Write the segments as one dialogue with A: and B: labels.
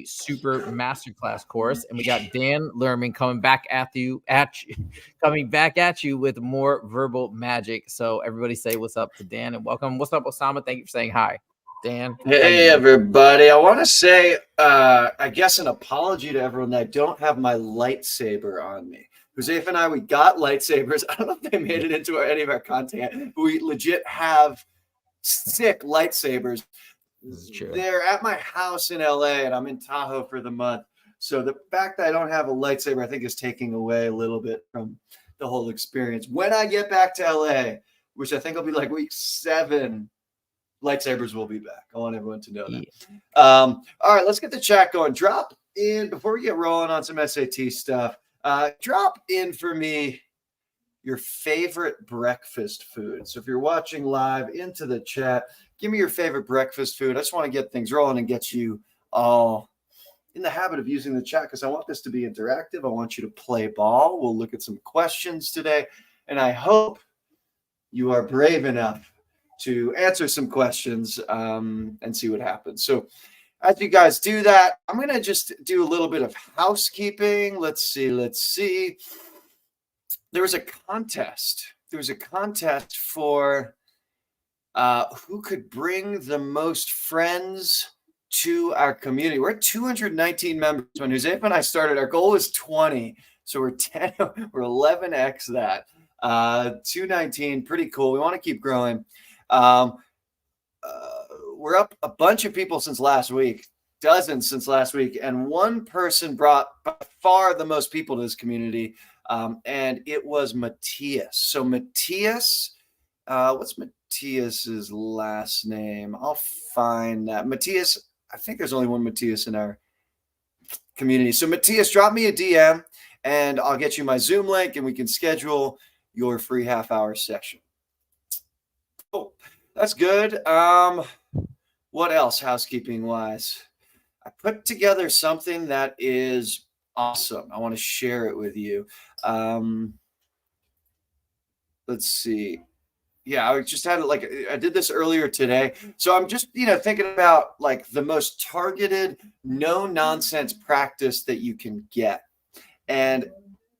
A: the Super Masterclass course, and we got Dan Lerman coming back at you with more verbal magic. So everybody say what's up to Dan and welcome. What's up, Osama? Thank you for saying hi. Dan.
B: Hey, everybody. I want to say, I guess, an apology to everyone that I don't have my lightsaber on me. Jose and I, we got lightsabers. I don't know if they made it into any of our content, but we legit have sick lightsabers.
A: This is true.
B: They're at my house in LA, and I'm in Tahoe for the month. So the fact that I don't have a lightsaber, I think, is taking away a little bit from the whole experience. When I get back to LA, which I think will be like week 7, lightsabers will be back. I want everyone to know that. All right, let's get the chat going. Drop in, before we get rolling on some SAT stuff, drop in for me your favorite breakfast food. So if you're watching live, into the chat, give me your favorite breakfast food. I just want to get things rolling and get you all in the habit of using the chat because I want this to be interactive. I want you to play ball. We'll look at some questions today, and I hope you are brave enough to answer some questions and see what happens. So as you guys do that, I'm going to just do a little bit of housekeeping. Let's see. There was a contest. For who could bring the most friends to our community. We're at 219 members. When Jose and I started, our goal was 20. So we're 11x that. 219, pretty cool. We want to keep growing. We're up a bunch of people since last week, dozens since last week, and one person brought by far the most people to this community, and it was Matthias. So Matthias, what's Matthias's last name? I'll find that. Matthias, I think there's only one Matthias in our community. So Matthias, drop me a DM, and I'll get you my Zoom link, and we can schedule your free half-hour session. Oh, that's good. What else, housekeeping-wise? I put together something that is awesome. I want to share it with you. Let's see. Yeah, I just had it I did this earlier today. So I'm just, thinking about like the most targeted, no-nonsense practice that you can get. And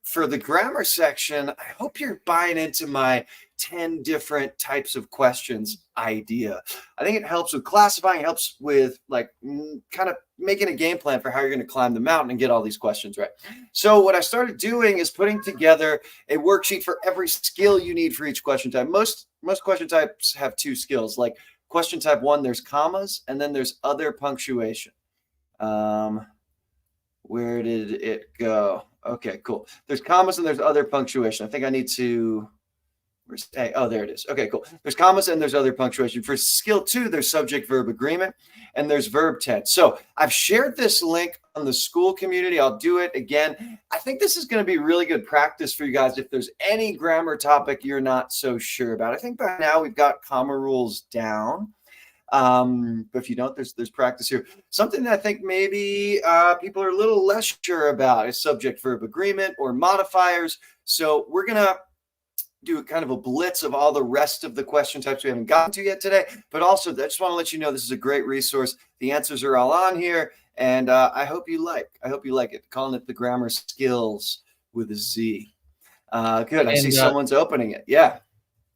B: for the grammar section, I hope you're buying into my 10 different types of questions idea. I think it helps with classifying, it helps with kind of making a game plan for how you're going to climb the mountain and get all these questions right. So what I started doing is putting together a worksheet for every skill you need for each question type. Most question types have 2 skills. Like question type 1, there's commas, and then there's other punctuation. Where did it go? Okay, cool. There's commas and there's other punctuation. I think I need to, oh, there it is. Okay, cool. There's commas and there's other punctuation. For skill 2, there's subject-verb agreement and there's verb tense. So I've shared this link on the school community. I'll do it again. I think this is going to be really good practice for you guys if there's any grammar topic you're not so sure about. I think by now we've got comma rules down. But if you don't, there's practice here. Something that I think maybe people are a little less sure about is subject-verb agreement or modifiers. So we're going to do kind of a blitz of all the rest of the question types we haven't gotten to yet today. But also, I just want to let you know this is a great resource. The answers are all on here, and I hope you like it. Calling it the Grammar Skills with a Z. Good. I see someone's opening it. Yeah.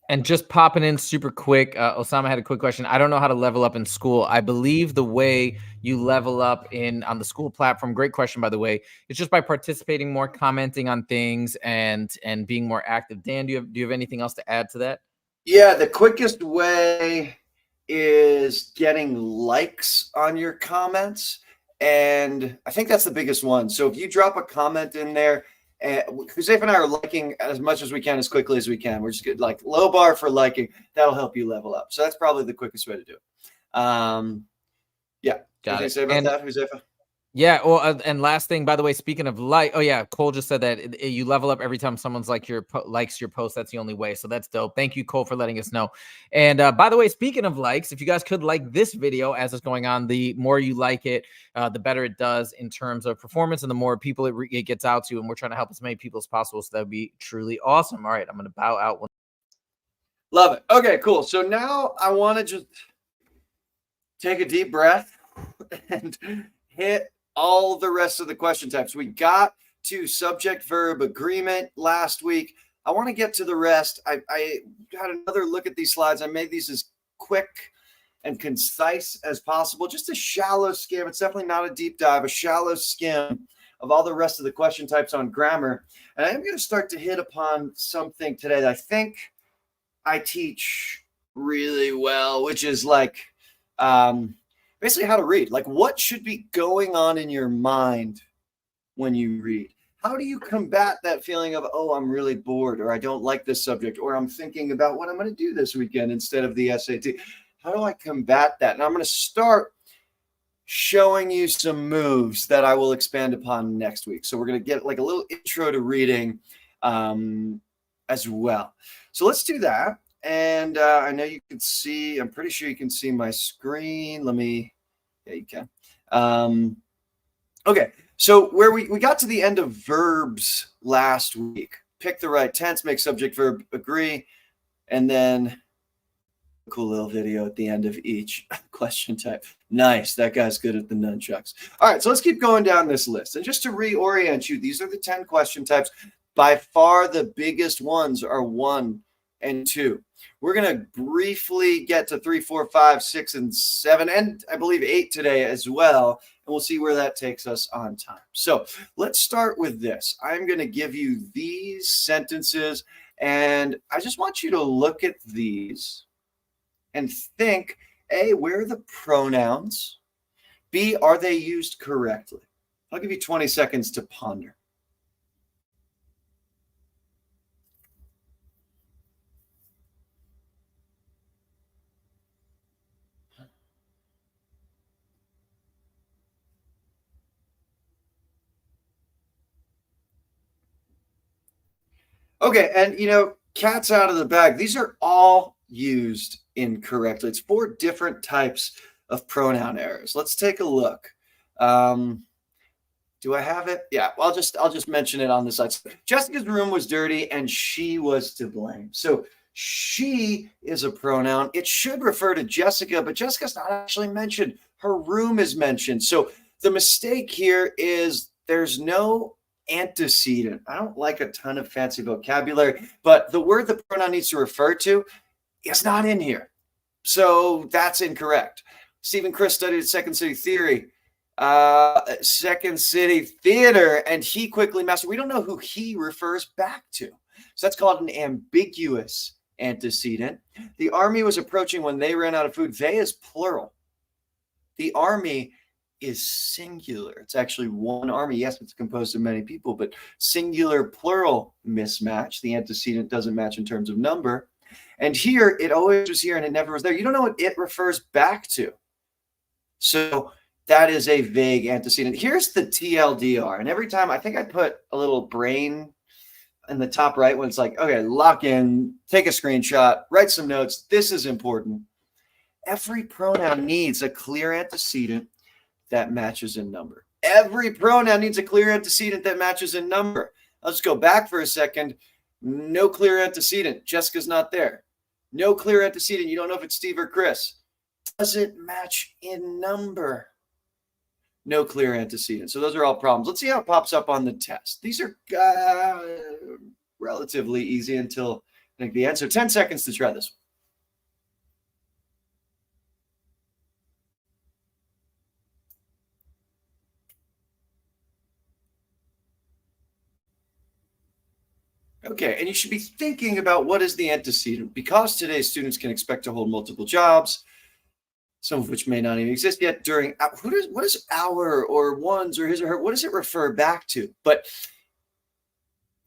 A: And just popping in super quick, Osama had a quick question. I don't know how to level up in school. I believe the way you level up on the school platform, great question, by the way, it's just by participating more, commenting on things, and being more active. Dan, do you have anything else to add to that?
B: Yeah, the quickest way is getting likes on your comments. And I think that's the biggest one. So if you drop a comment in there, Jose and I are liking as much as we can, as quickly as we can. We're just good, like low bar for liking. That'll help you level up. So that's probably the quickest way to do it. Yeah.
A: Got it.
B: Say about that, Jose?
A: Yeah. Well, and last thing, by the way, speaking of oh yeah, Cole just said that you level up every time someone's likes your post. That's the only way. So that's dope. Thank you, Cole, for letting us know. And by the way, speaking of likes, if you guys could like this video as it's going on, the more you like it, the better it does in terms of performance and the more people it gets out to. And we're trying to help as many people as possible. So that would be truly awesome. All right. I'm going to bow out.
B: Love it. Okay, cool. So now I want to just take a deep breath and hit all the rest of the question types. We got to subject verb agreement last week. I want to get to the rest. I had another look at these slides. I made these as quick and concise as possible. Just a shallow skim. It's definitely not a deep dive, a shallow skim of all the rest of the question types on grammar. And I'm going to start to hit upon something today that I think I teach really well, which is like basically how to read. Like, what should be going on in your mind when you read? How do you combat that feeling of, oh, I'm really bored, or I don't like this subject, or I'm thinking about what I'm going to do this weekend instead of the SAT? How do I combat that? And I'm going to start showing you some moves that I will expand upon next week. So we're going to get like a little intro to reading as well. So let's do that. And I know you can see, I'm pretty sure you can see my screen. Yeah, you can. Okay. So where we got to the end of verbs last week, pick the right tense, make subject verb agree, and then a cool little video at the end of each question type. Nice. That guy's good at the nunchucks. All right. So let's keep going down this list. And just to reorient you, these are the 10 question types. By far the biggest ones are 1 and 2. We're going to briefly get to 3, 4, 5, 6, and 7, and I believe 8 today as well. And we'll see where that takes us on time. So let's start with this. I'm going to give you these sentences, and I just want you to look at these and think, A, where are the pronouns? B, are they used correctly? I'll give you 20 seconds to ponder. Okay, and cat's out of the bag. These are all used incorrectly. It's 4 different types of pronoun errors. Let's take a look. Do I have it? Yeah, well, I'll just mention it on the side. Jessica's room was dirty and she was to blame. So she is a pronoun. It should refer to Jessica, but Jessica's not actually mentioned. Her room is mentioned. So the mistake here is there's no antecedent. I don't like a ton of fancy vocabulary, but the word the pronoun needs to refer to is not in here. So that's incorrect. Stephen Chris studied at Second City Theater, and he quickly mastered. We don't know who he refers back to. So that's called an ambiguous antecedent. The army was approaching when they ran out of food. They is plural. The army is singular. It's actually one army. Yes, it's composed of many people, but singular plural mismatch. The antecedent doesn't match in terms of number. And here, it always was here and it never was there. You don't know what it refers back to. So that is a vague antecedent. Here's the TLDR. And every time, I think I put a little brain in the top right when it's like, okay, lock in, take a screenshot, write some notes. This is important. Every pronoun needs a clear antecedent that matches in number. Every pronoun needs a clear antecedent that matches in number. I'll just go back for a second. No clear antecedent. Jessica's not there. No clear antecedent. You don't know if it's Steve or Chris. Does it match in number? No clear antecedent. So those are all problems. Let's see how it pops up on the test. These are relatively easy until I think the end. So 10 seconds to try this. Okay, and you should be thinking about what is the antecedent, because today's students can expect to hold multiple jobs, some of which may not even exist yet. During what is our or one's or his or her? What does it refer back to? But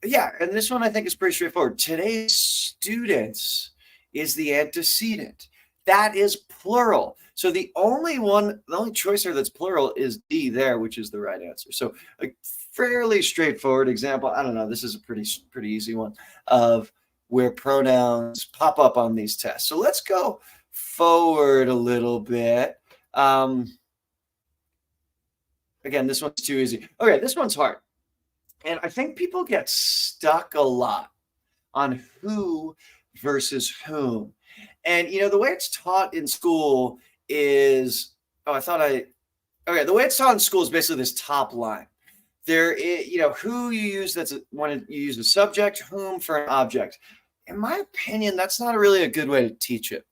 B: yeah, and this one I think is pretty straightforward. Today's students is the antecedent. That is plural. So the only choice here that's plural is D there, which is the right answer. So a fairly straightforward example. I don't know. This is a pretty easy one of where pronouns pop up on these tests. So let's go forward a little bit. Again, this one's too easy. Okay, this one's hard. And I think people get stuck a lot on who versus whom. And, the way it's taught in school is, okay, Okay, the way it's taught in school is basically this top line. There is, who you use, when you use a subject, whom for an object. In my opinion, that's not really a good way to teach it.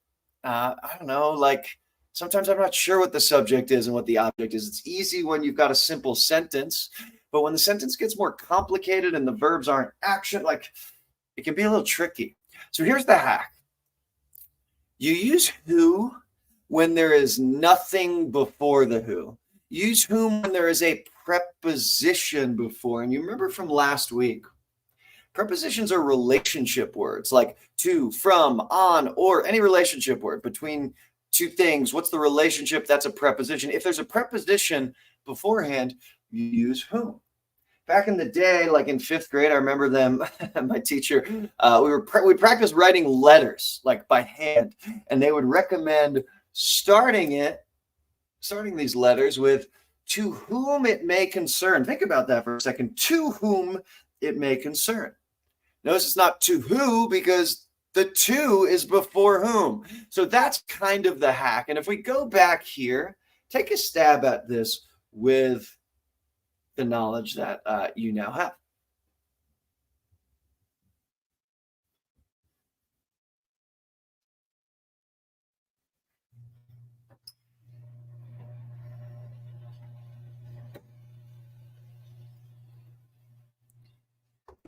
B: I don't know, like sometimes I'm not sure what the subject is and what the object is. It's easy when you've got a simple sentence, but when the sentence gets more complicated and the verbs aren't action, like it can be a little tricky. So here's the hack. You use who when there is nothing before the who. Use whom when there is a preposition before. And you remember from last week, prepositions are relationship words like to, from, on, or any relationship word between two things. What's the relationship? That's a preposition. If there's a preposition beforehand, you use whom. Back in the day, like in 5th grade, I remember them, my teacher, we practiced writing letters like by hand, and they would recommend starting these letters with to whom it may concern. Think about that for a second. To whom it may concern. Notice it's not to who because the to is before whom. So that's kind of the hack. And if we go back here, take a stab at this with the knowledge that you now have.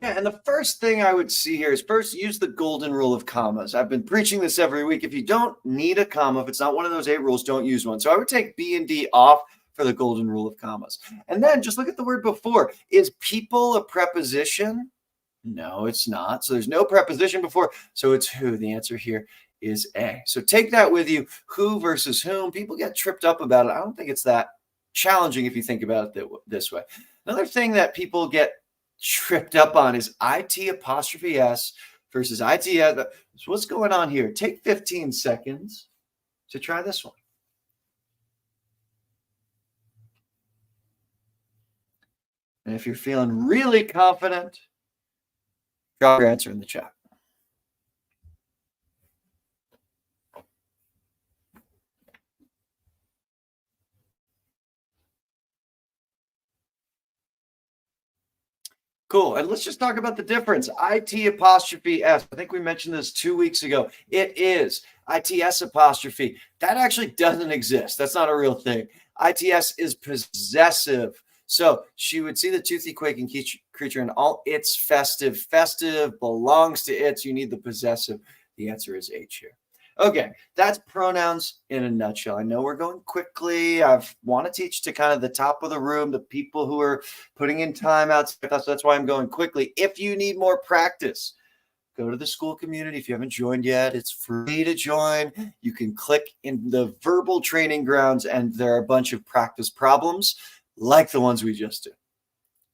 B: Yeah, and the first thing I would see here is first use the golden rule of commas. I've been preaching this every week. If you don't need a comma, if it's not one of those 8 rules, don't use one. So I would take B and D off for the golden rule of commas. And then just look at the word before. Is people a preposition? No, it's not. So there's no preposition before. So it's who. The answer here is A. So take that with you. Who versus whom. People get tripped up about it. I don't think it's that challenging if you think about it this way. Another thing that people get tripped up on is IT apostrophe S versus IT. So what's going on here? Take 15 seconds to try this one. And if you're feeling really confident, drop your answer in the chat. Cool. And let's just talk about the difference. IT apostrophe S. I think we mentioned this 2 weeks ago. It is ITS apostrophe. That actually doesn't exist. That's not a real thing. ITS is possessive. So she would see the toothy quaking creature and all its festive. Festive belongs to its. You need the possessive. The answer is H here. Okay, that's pronouns in a nutshell. I know we're going quickly. I want to teach to kind of the top of the room, the people who are putting in time out. That's why I'm going quickly. If you need more practice, go to the school community. If you haven't joined yet, it's free to join. You can click in the verbal training grounds, and there are a bunch of practice problems like the ones we just did.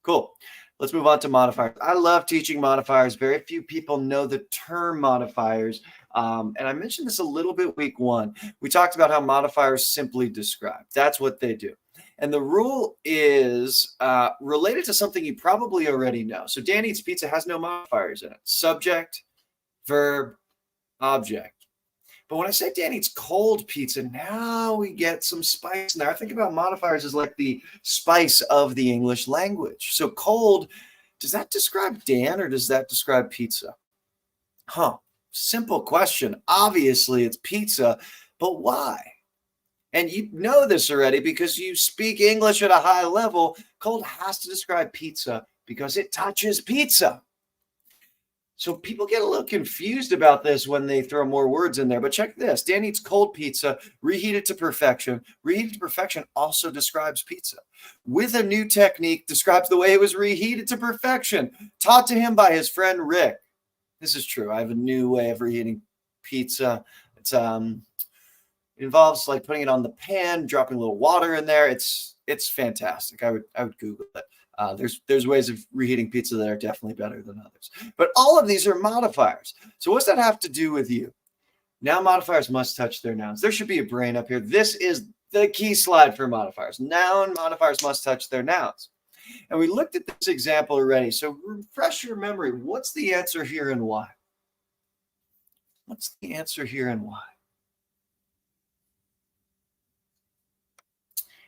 B: Cool. Let's move on to modifiers. I love teaching modifiers. Very few people know the term modifiers. And I mentioned this a little bit week 1. We talked about how modifiers simply describe. That's what they do. And the rule is related to something you probably already know. So Dan Eats Pizza has no modifiers in it. Subject, verb, object. But when I say Dan eats cold pizza, now we get some spice in there. I think about modifiers as like the spice of the English language. So cold, does that describe Dan or does that describe pizza? Simple question. Obviously, it's pizza, but why? And you know this already because you speak English at a high level. Cold has to describe pizza because it touches pizza. So people get a little confused about this when they throw more words in there. But check this. Dan eats cold pizza, reheated to perfection. Reheated to perfection also describes pizza. With a new technique, describes the way it was reheated to perfection, taught to him by his friend Rick. This is true. I have a new way of reheating pizza. It involves like putting it on the pan, dropping a little water in there. It's fantastic. I would Google it. There's ways of reheating pizza that are definitely better than others. But all of these are modifiers. So what's that have to do with you? Now modifiers must touch their nouns. There should be a brain up here. This is the key slide for modifiers. Noun modifiers must touch their nouns. And we looked at this example already. So refresh your memory. What's the answer here and why? What's the answer here and why?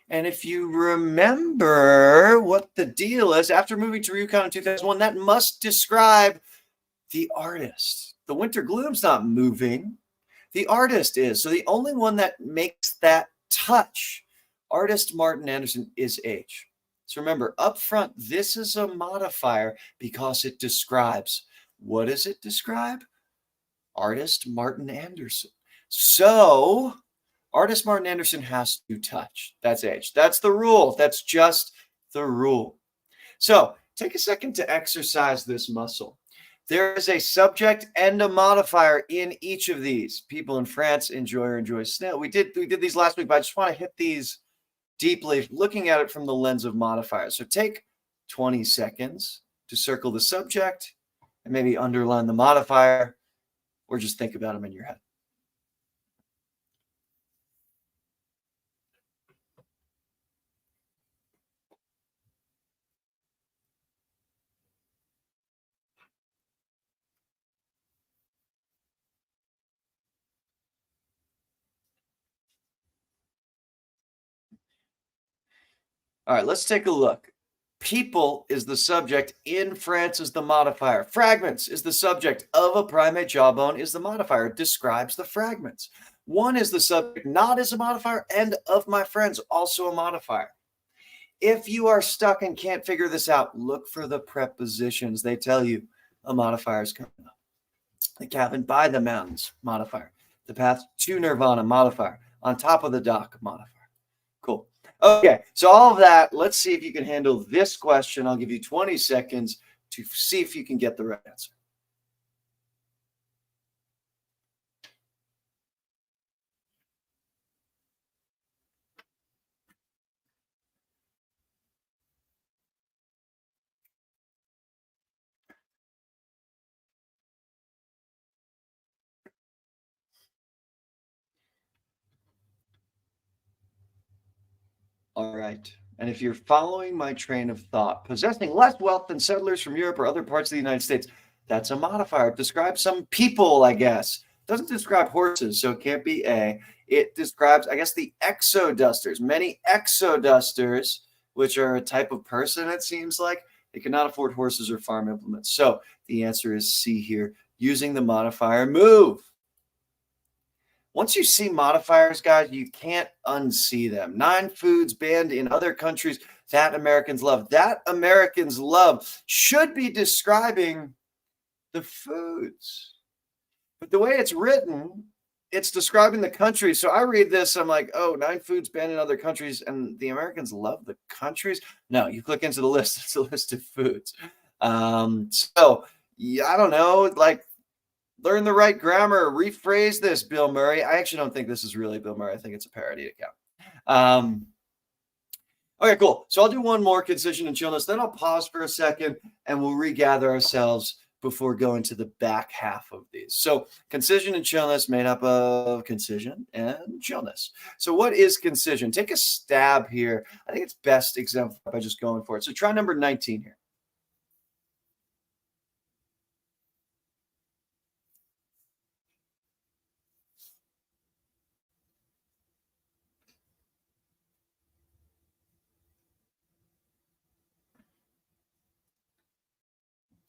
B: And if you remember what the deal is, after moving to Rjukan in 2001, that must describe the artist. The winter gloom's not moving. The artist is. So the only one that makes that touch, artist Martin Anderson, is H. So remember, up front, this is a modifier because it describes. What does it describe? Artist Martin Anderson. So artist Martin Anderson has to touch. That's H. That's the rule. That's just the rule. So take a second to exercise this muscle. There is a subject and a modifier in each of these. People in France enjoy or enjoy snow. We did these last week, but I just want to hit these deeply, looking at it from the lens of modifiers. So take 20 seconds to circle the subject and maybe underline the modifier, or just think about them in your head. All right, let's take a look. People is the subject. In France is the modifier. Fragments is the subject. Of a primate jawbone is the modifier. It describes the fragments. One is the subject. Not is a modifier. And of my friends, also a modifier. If you are stuck and can't figure this out, look for the prepositions. They tell you a modifier is coming up. The cabin by the mountains, modifier. The path to Nirvana, modifier. On top of the dock, modifier. Cool. Okay, so all of that, let's see if you can handle this question. I'll give you 20 seconds to see if you can get the right answer. All right. And if you're following my train of thought, possessing less wealth than settlers from Europe or other parts of the United States, that's a modifier. It describes some people, I guess. It doesn't describe horses, so it can't be A. It describes, I guess, the exodusters. Many exodusters, which are a type of person, it seems like, they cannot afford horses or farm implements. So the answer is C here, using the modifier move. Once you see modifiers, guys, you can't unsee them. 9 foods banned in other countries that Americans love. That Americans love should be describing the foods. But the way it's written, it's describing the country. So I read this, I'm like, oh, 9 foods banned in other countries, and the Americans love the countries? No, you click into the list. It's a list of foods. So, yeah, I don't know, like, learn the right grammar. Rephrase this, Bill Murray. I actually don't think this is really Bill Murray. I think it's a parody account. Okay, cool. So I'll do one more, concision and chillness. Then I'll pause for a second and we'll regather ourselves before going to the back half of these. So concision and chillness made up of concision and chillness. So what is concision? Take a stab here. I think it's best exemplified by just going for it. So try number 19 here.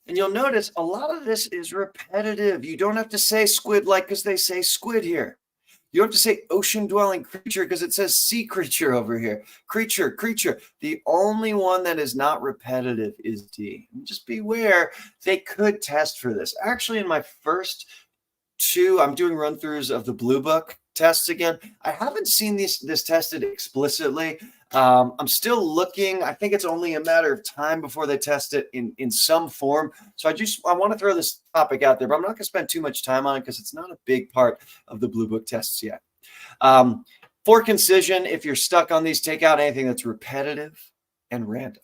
B: And you'll notice a lot of this is repetitive. You don't have to say squid-like because they say squid here. You don't have to say ocean-dwelling creature because it says sea creature over here. Creature, creature. The only one that is not repetitive is D. And just beware, they could test for this. Actually, in my first 2, I'm doing run-throughs of the Bluebook tests again. I haven't seen this tested explicitly. I'm still looking. I think it's only a matter of time before they test it in some form. So I want to throw this topic out there, but I'm not going to spend too much time on it because it's not a big part of the Bluebook tests yet. For concision, if you're stuck on these, take out anything that's repetitive and random.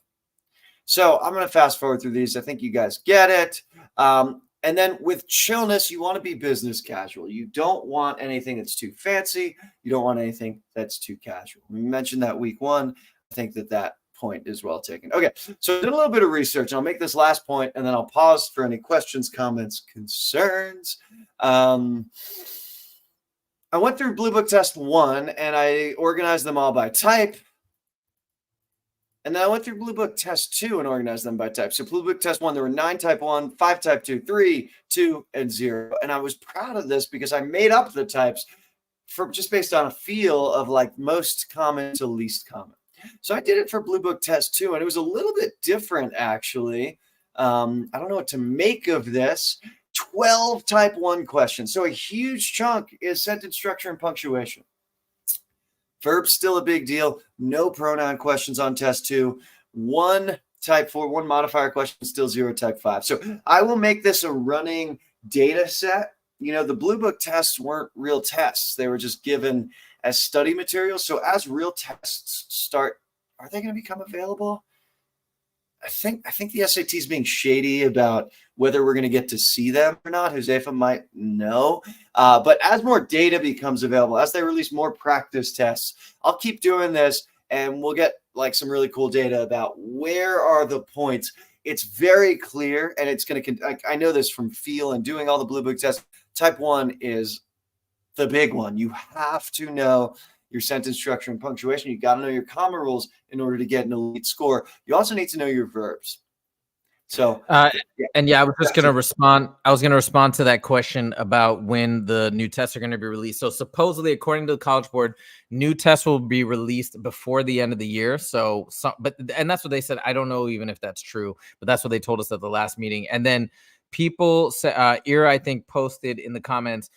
B: So I'm going to fast forward through these. I think you guys get it. And then with chillness, you want to be business casual. You don't want anything that's too fancy. You don't want anything that's too casual. We mentioned that week 1. I think that point is well taken. Okay, so I did a little bit of research. I'll make this last point, and then I'll pause for any questions, comments, concerns. I went through Bluebook test 1, and I organized them all by type. And then I went through Bluebook Test 2 and organized them by type. So Bluebook Test 1, there were 9 type 1, 5 type 2, 3, 2, and 0. And I was proud of this because I made up the types for just based on a feel of like most common to least common. So I did it for Bluebook Test 2, and it was a little bit different, actually. I don't know what to make of this. 12 type 1 questions. So a huge chunk is sentence structure and punctuation. Verbs still a big deal. No pronoun questions on test 2. 1 type 4, 1 modifier question, still 0 type 5. So I will make this a running data set. You know, the Bluebook tests weren't real tests. They were just given as study materials. So as real tests start, are they going to become available? I think the SAT is being shady about whether we're going to get to see them or not. Josefa might know. But as more data becomes available, as they release more practice tests, I'll keep doing this, and we'll get like some really cool data about where are the points. It's very clear, and it's going to, I know this from feel and doing all the Bluebook tests. Type 1 is the big one. You have to know your sentence structure and punctuation. You got to know your comma rules in order to get an elite score. You also need to know your verbs. So,
A: and yeah, I was just going to respond. I was going to respond to that question about when the new tests are going to be released. So supposedly, according to the College Board, new tests will be released before the end of the year. And that's what they said. I don't know even if that's true, but that's what they told us at the last meeting. And then people said, Ira, I think, posted in the comments,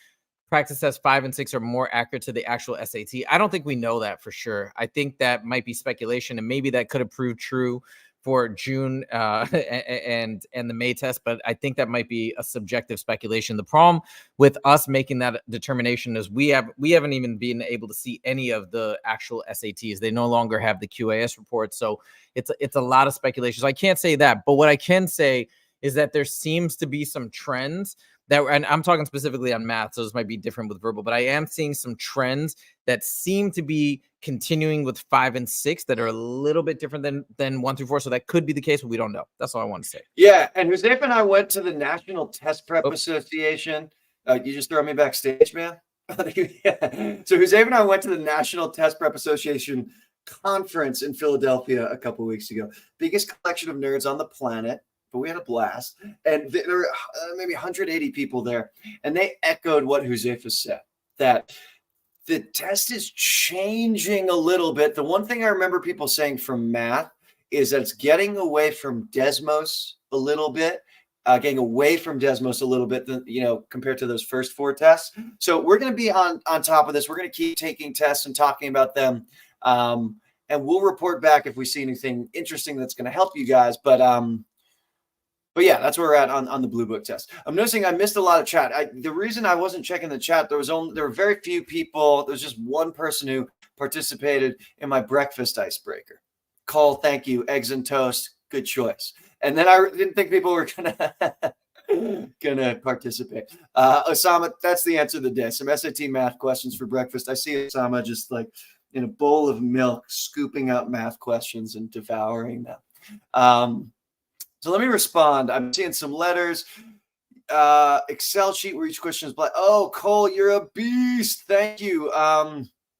A: practice tests 5 and 6 are more accurate to the actual SAT. I don't think we know that for sure. I think that might be speculation, and maybe that could have proved true for June and the May test, but I think that might be a subjective speculation. The problem with us making that determination is we haven't even been able to see any of the actual SATs. They no longer have the QAS reports, so it's a lot of speculation. So I can't say that, but what I can say is that there seems to be some trends that, and I'm talking specifically on math, so this might be different with verbal, but I am seeing some trends that seem to be continuing with 5 and 6 that are a little bit different than 1 through 4. So that could be the case, but we don't know. That's all I want to say.
B: Yeah, and Josefa and I went to the National Test Prep Association. You just throw me backstage, man. Yeah. So Josefa and I went to the National Test Prep Association conference in Philadelphia a couple of weeks ago. Biggest collection of nerds on the planet. But we had a blast, and there were maybe 180 people there, and they echoed what Josefa said, that the test is changing a little bit. The one thing I remember people saying from math is that it's getting away from Desmos a little bit, compared to those first 4 tests. So we're going to be on top of this. We're going to keep taking tests and talking about them, and we'll report back if we see anything interesting that's going to help you guys. But yeah, that's where we're at on the Bluebook test. I'm noticing I missed a lot of chat. The reason I wasn't checking the chat, there were very few people. There was just one person who participated in my breakfast icebreaker. Cole, thank you. Eggs and toast, good choice. And then I didn't think people were gonna participate. Osama, that's the answer of the day. Some SAT math questions for breakfast. I see Osama just like in a bowl of milk, scooping up math questions and devouring them. So let me respond. I'm seeing some letters. Excel sheet where each question is black. Oh, Cole, you're a beast. Thank you.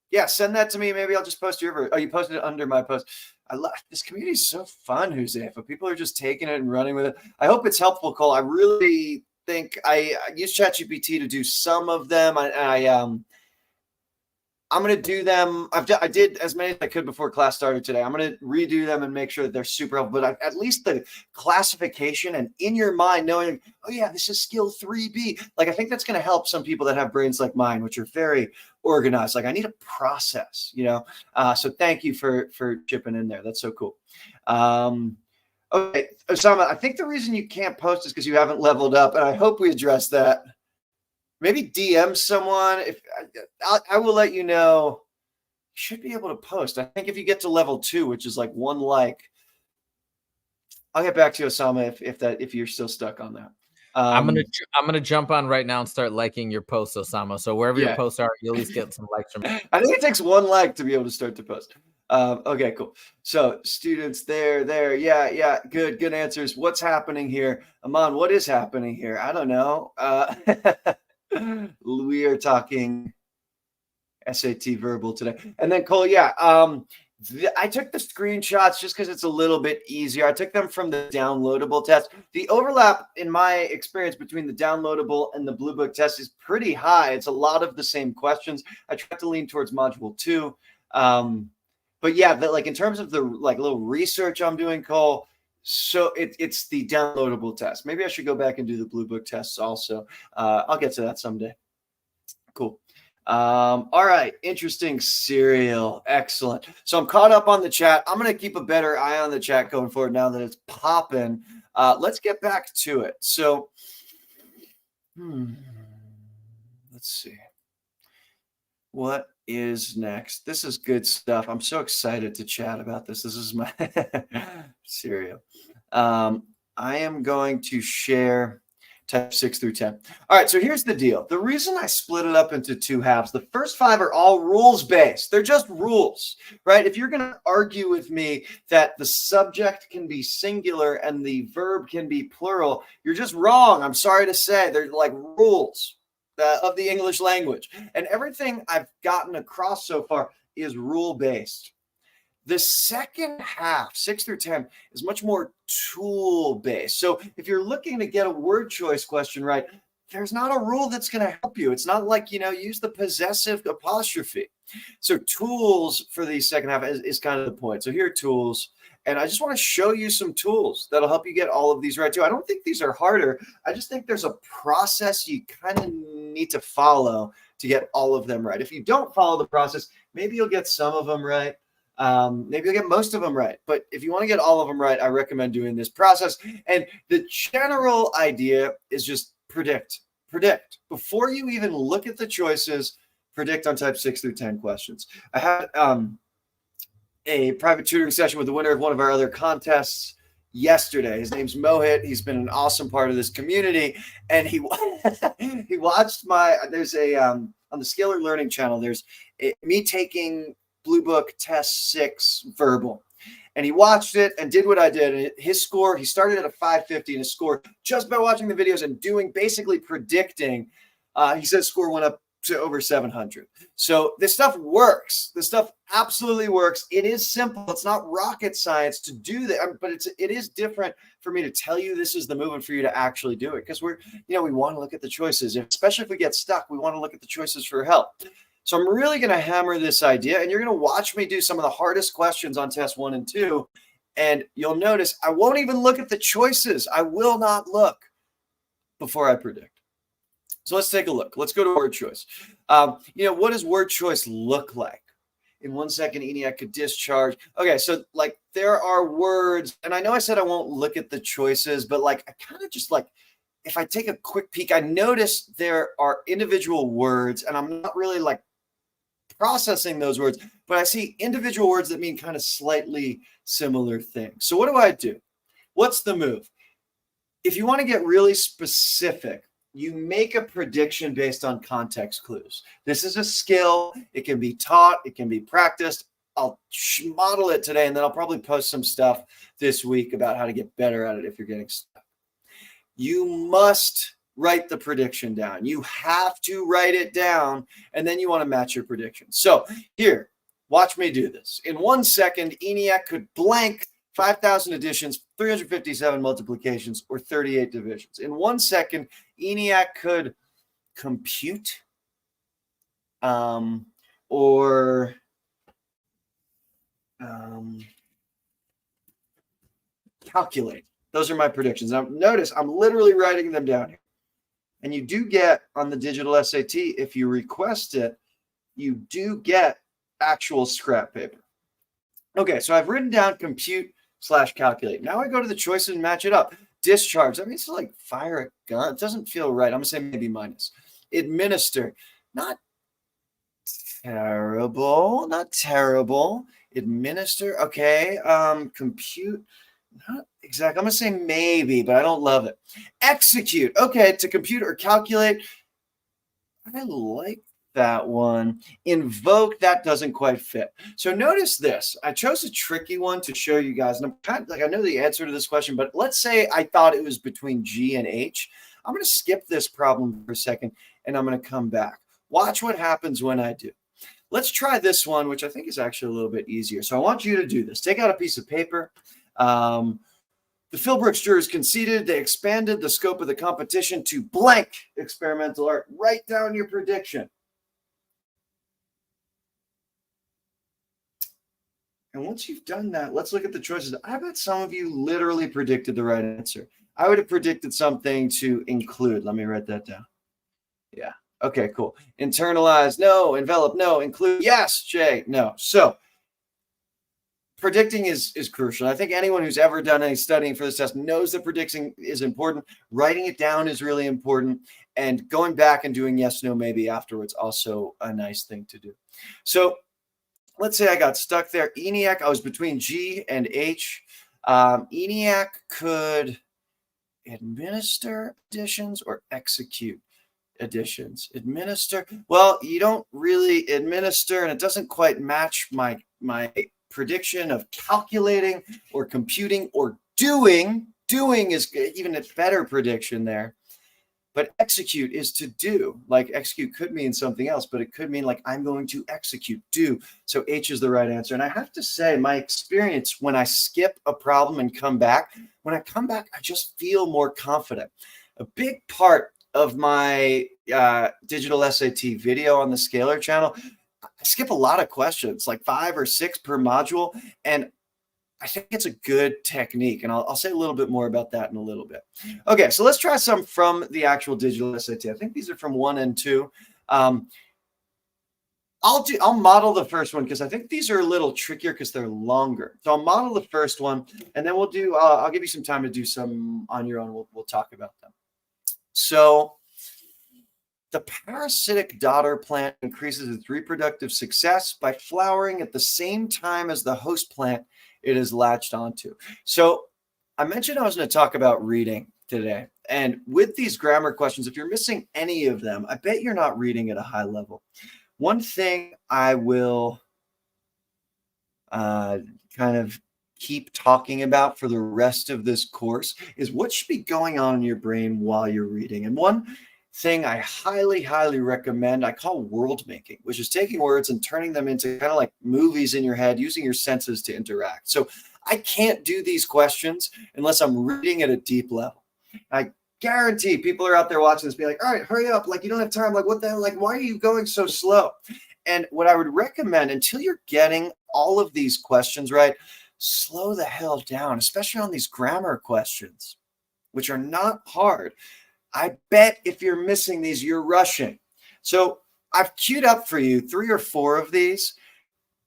B: Yeah, send that to me. Maybe I'll just post your. Oh, you posted it under my post. I love this community. Is so fun, Josefa. People are just taking it and running with it. I hope it's helpful, Cole. I really think I use ChatGPT to do some of them. I'm going to do them. I did as many as I could before class started today. I'm going to redo them and make sure that they're super helpful. But at least the classification and in your mind knowing, oh yeah, this is skill 3B. Like, I think that's going to help some people that have brains like mine, which are very organized. Like, I need a process, So thank you for chipping in there. That's so cool. Okay, Osama, I think the reason you can't post is because you haven't leveled up. And I hope we address that. Maybe DM someone. If I will let you know, you should be able to post. I think if you get to level 2, which is like 1 like, I'll get back to you, Osama, if you're still stuck on that.
A: I'm gonna jump on right now and start liking your posts, Osama. So wherever your posts are, you'll at least get some likes from me.
B: I think it takes 1 like to be able to start to post. Okay, cool. So students there. Yeah. Good answers. What's happening here? Aman, what is happening here? I don't know. We are talking SAT verbal today. And then Cole, I took the screenshots just because it's a little bit easier. I took them from the downloadable test. The overlap, in my experience, between the downloadable and the Bluebook test is pretty high. It's a lot of the same questions. I tried to lean towards module 2. But yeah, like in terms of the little research I'm doing, Cole, so it's the downloadable test. Maybe I should go back and do the Bluebook tests also. I'll get to that someday. Cool. All right. Interesting serial. Excellent. So I'm caught up on the chat. I'm going to keep a better eye on the chat going forward now that it's popping. Let's get back to it. So, let's see. What is next? This is good stuff. I'm so excited to chat about this. This is my serial. I am going to share type 6 through 10. All right, so here's the deal. The reason I split it up into 2 halves, the first 5 are all rules-based. They're just rules, right? If you're going to argue with me that the subject can be singular and the verb can be plural, you're just wrong. I'm sorry to say. They're like rules of the English language. And everything I've gotten across so far is rule-based. The second half, 6 through 10, is much more tool-based. So if you're looking to get a word choice question right, there's not a rule that's going to help you. It's not like, use the possessive apostrophe. So tools for the second half is kind of the point. So here are tools. And I just want to show you some tools that'll help you get all of these right too. I don't think these are harder. I just think there's a process you kind of need to follow to get all of them right. If you don't follow the process, maybe you'll get some of them right. Maybe you'll get most of them right. But if you want to get all of them right, I recommend doing this process. And the general idea is just predict. Before you even look at the choices, predict on type 6 through 10 questions. I had a private tutoring session with the winner of one of our other contests yesterday. His name's Mohit. He's been an awesome part of this community. And he watched there's on the Scalar Learning channel, there's me taking Bluebook test 6 verbal. And he watched it and did what I did. And his score, he started at a 550, and his score, just by watching the videos and basically predicting, he said score went up to over 700. So this stuff works. This stuff absolutely works. It is simple. It's not rocket science to do that, but it is different for me to tell you this is the move and for you to actually do it, because we want to look at the choices. Especially if we get stuck, we want to look at the choices for help. So I'm really going to hammer this idea, and you're going to watch me do some of the hardest questions on test 1 and 2. And you'll notice I won't even look at the choices. I will not look before I predict. So let's take a look. Let's go to word choice. What does word choice look like? In 1 second, ENIAC could discharge. Okay, so there are words, and I know I said I won't look at the choices, but I kind of just if I take a quick peek, I notice there are individual words, and I'm not really processing those words, but I see individual words that mean kind of slightly similar things. So what do I do? What's the move? If you want to get really specific, you make a prediction based on context clues. This is a skill. It can be taught. It can be practiced. I'll model it today, and then I'll probably post some stuff this week about how to get better at it if you're getting stuck. You must write the prediction down. You have to write it down, and then you want to match your prediction. So here, watch me do this. In 1 second, ENIAC could blank 5,000 additions, 357 multiplications, or 38 divisions. In 1 second, ENIAC could compute or calculate. Those are my predictions. Now, notice I'm literally writing them down here. And you do get on the digital SAT, if you request it, you do get actual scrap paper. Okay, so I've written down compute/calculate. Now I go to the choices and match it up. Discharge, that means to fire a gun. It doesn't feel right. I'm going to say maybe minus. Administer, not terrible. Administer, okay. Compute, not exactly. I'm going to say maybe, but I don't love it. Execute. Okay, to compute or calculate. I like that one. Invoke, that doesn't quite fit. So notice this. I chose a tricky one to show you guys. And I'm kind of I know the answer to this question, but let's say I thought it was between G and H. I'm going to skip this problem for a second, and I'm going to come back. Watch what happens when I do. let's try this one, which I think is actually a little bit easier. So I want you to do this. Take out a piece of paper. The Philbrooks jurors conceded. They expanded the scope of the competition to blank experimental art. Write down your prediction. And once you've done that, let's look at the choices. I bet some of you literally predicted the right answer. I would have predicted something to include. Let me write that down. Yeah. Okay, cool. Internalize, no. Envelop, no. Include, yes. Jay, no. So predicting is crucial. I think anyone who's ever done any studying for this test knows that predicting is important. Writing it down is really important. And going back and doing yes, no, maybe afterwards, also a nice thing to do. So let's say I got stuck there. ENIAC, I was between G and H. ENIAC could administer additions or execute additions. Administer, well, you don't really administer, and it doesn't quite match my prediction of calculating or computing or doing. Doing is even a better prediction there. But execute is to do. Like execute could mean something else, but it could mean like I'm going to execute, do. So H is the right answer. And I have to say, my experience when I skip a problem and come back, when I come back, I just feel more confident. A big part of my digital SAT video on the Scalar channel, I skip a lot of questions, like 5 or 6 per module. And I think it's a good technique, and I'll say a little bit more about that in a little bit. Okay, so let's try some from the actual digital SAT. I think these are from 1 and 2. I'll model the first one because I think these are a little trickier because they're longer. So I'll model the first one, and then we'll do. I'll give you some time to do some on your own. We'll talk about them. So the parasitic daughter plant increases its reproductive success by flowering at the same time as the host plant it is latched onto. So I mentioned I was going to talk about reading today. And with these grammar questions, if you're missing any of them, I bet you're not reading at a high level. One thing I will kind of keep talking about for the rest of this course is what should be going on in your brain while you're reading. And one thing I highly, highly recommend, I call world making, which is taking words and turning them into kind of like movies in your head, using your senses to interact. So I can't do these questions unless I'm reading at a deep level. I guarantee people are out there watching this be like, all right, hurry up. Like, you don't have time. Like, what the hell? Like, why are you going so slow? And what I would recommend, until you're getting all of these questions right, slow the hell down, especially on these grammar questions, which are not hard. I bet if you're missing these, you're rushing. So I've queued up for you 3 or 4 of these.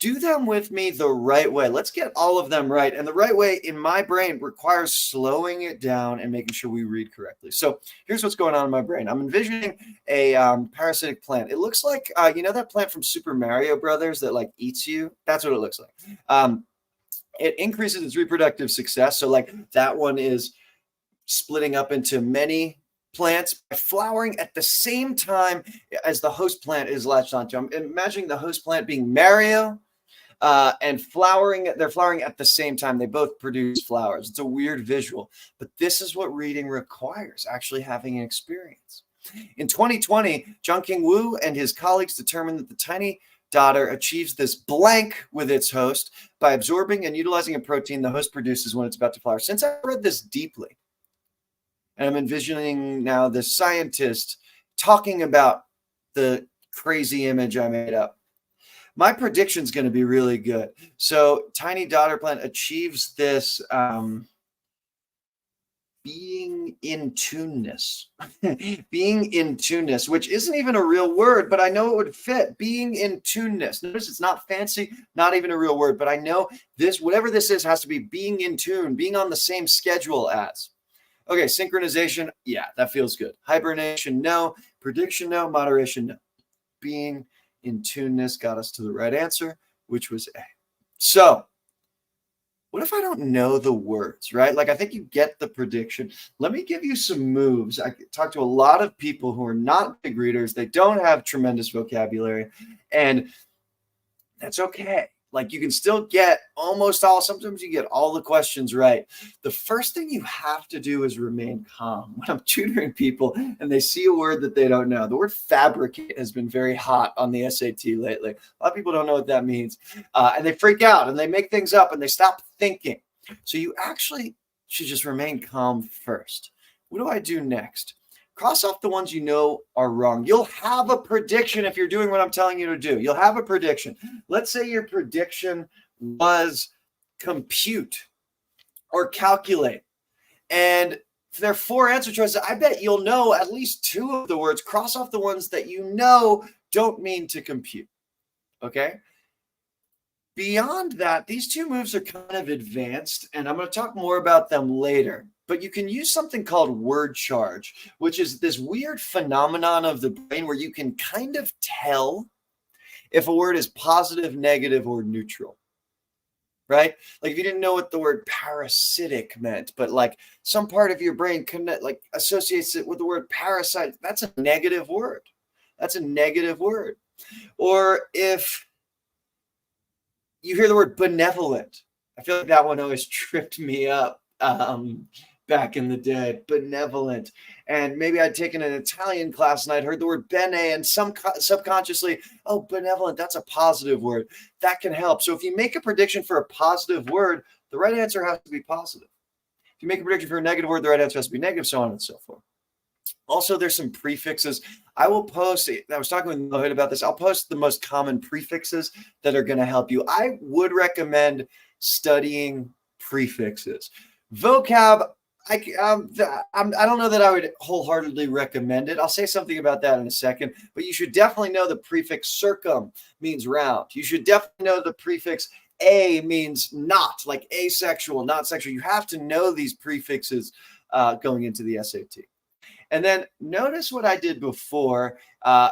B: Do them with me the right way. Let's get all of them right. And the right way in my brain requires slowing it down and making sure we read correctly. So here's what's going on in my brain. I'm envisioning a parasitic plant. It looks like, you know that plant from Super Mario Brothers that like eats you? That's what it looks like. It increases its reproductive success. So like that one is splitting up into many plants by flowering at the same time as the host plant is latched onto. I'm imagining the host plant being Mario and flowering. They're flowering at the same time. They both produce flowers. It's a weird visual, but this is what reading requires, actually having an experience. In 2020, Jung-King Wu and his colleagues determined that the tiny daughter achieves this blank with its host by absorbing and utilizing a protein the host produces when it's about to flower. Since I read this deeply, and I'm envisioning now this scientist talking about the crazy image I made up, my prediction is going to be really good. So tiny daughter plant achieves this being in tuneness. Being in tuneness, which isn't even a real word, but I know it would fit. Being in tuneness. Notice it's not fancy, not even a real word, but I know this, whatever this is, has to be being in tune, being on the same schedule as. Okay, synchronization, yeah, that feels good. Hibernation, no. Prediction, no. Moderation, no. Being in tuneness got us to the right answer, which was A. So, what if I don't know the words, right? Like, I think you get the prediction. Let me give you some moves. I talk to a lot of people who are not big readers. They don't have tremendous vocabulary, and that's okay. Like you can still get almost all, sometimes you get all the questions right. The first thing you have to do is remain calm. When I'm tutoring people and they see a word that they don't know, the word fabricate has been very hot on the SAT lately. A lot of people don't know what that means. And they freak out and they make things up and they stop thinking. So you actually should just remain calm first. What do I do next? Cross off the ones you know are wrong. You'll have a prediction if you're doing what I'm telling you to do. You'll have a prediction. Let's say your prediction was compute or calculate. And there are 4 answer choices. I bet you'll know at least 2 of the words. Cross off the ones that you know don't mean to compute. Okay? Beyond that, these 2 moves are kind of advanced, and I'm going to talk more about them later. But you can use something called word charge, which is this weird phenomenon of the brain where you can kind of tell if a word is positive, negative, or neutral, right? Like if you didn't know what the word parasitic meant, but like some part of your brain associates it with the word parasite, that's a negative word. That's a negative word. Or if you hear the word benevolent, I feel like that one always tripped me up. Back in the day, benevolent. And maybe I'd taken an Italian class and I'd heard the word bene and subconsciously, oh, benevolent, that's a positive word. That can help. So if you make a prediction for a positive word, the right answer has to be positive. If you make a prediction for a negative word, the right answer has to be negative, so on and so forth. Also, there's some prefixes. I will post, I was talking with Mohit about this, I'll post the most common prefixes that are going to help you. I would recommend studying prefixes. Vocab, I don't know that I would wholeheartedly recommend it. I'll say something about that in a second, but you should definitely know the prefix circum means round. You should definitely know the prefix a means not, like asexual, not sexual. You have to know these prefixes going into the SAT. And then notice what I did before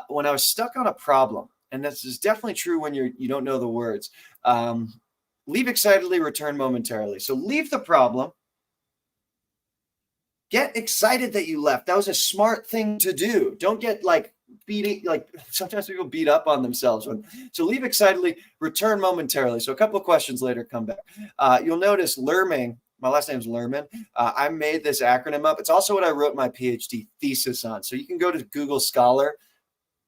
B: when I was stuck on a problem. And this is definitely true when you don't know the words. Leave excitedly, return momentarily. So leave the problem. Get excited that you left. That was a smart thing to do. Don't get sometimes people beat up on themselves. So leave excitedly, return momentarily. So a couple of questions later, come back. You'll notice learning. My last name's Lerman. I made this acronym up. It's also what I wrote my PhD thesis on. So you can go to Google Scholar.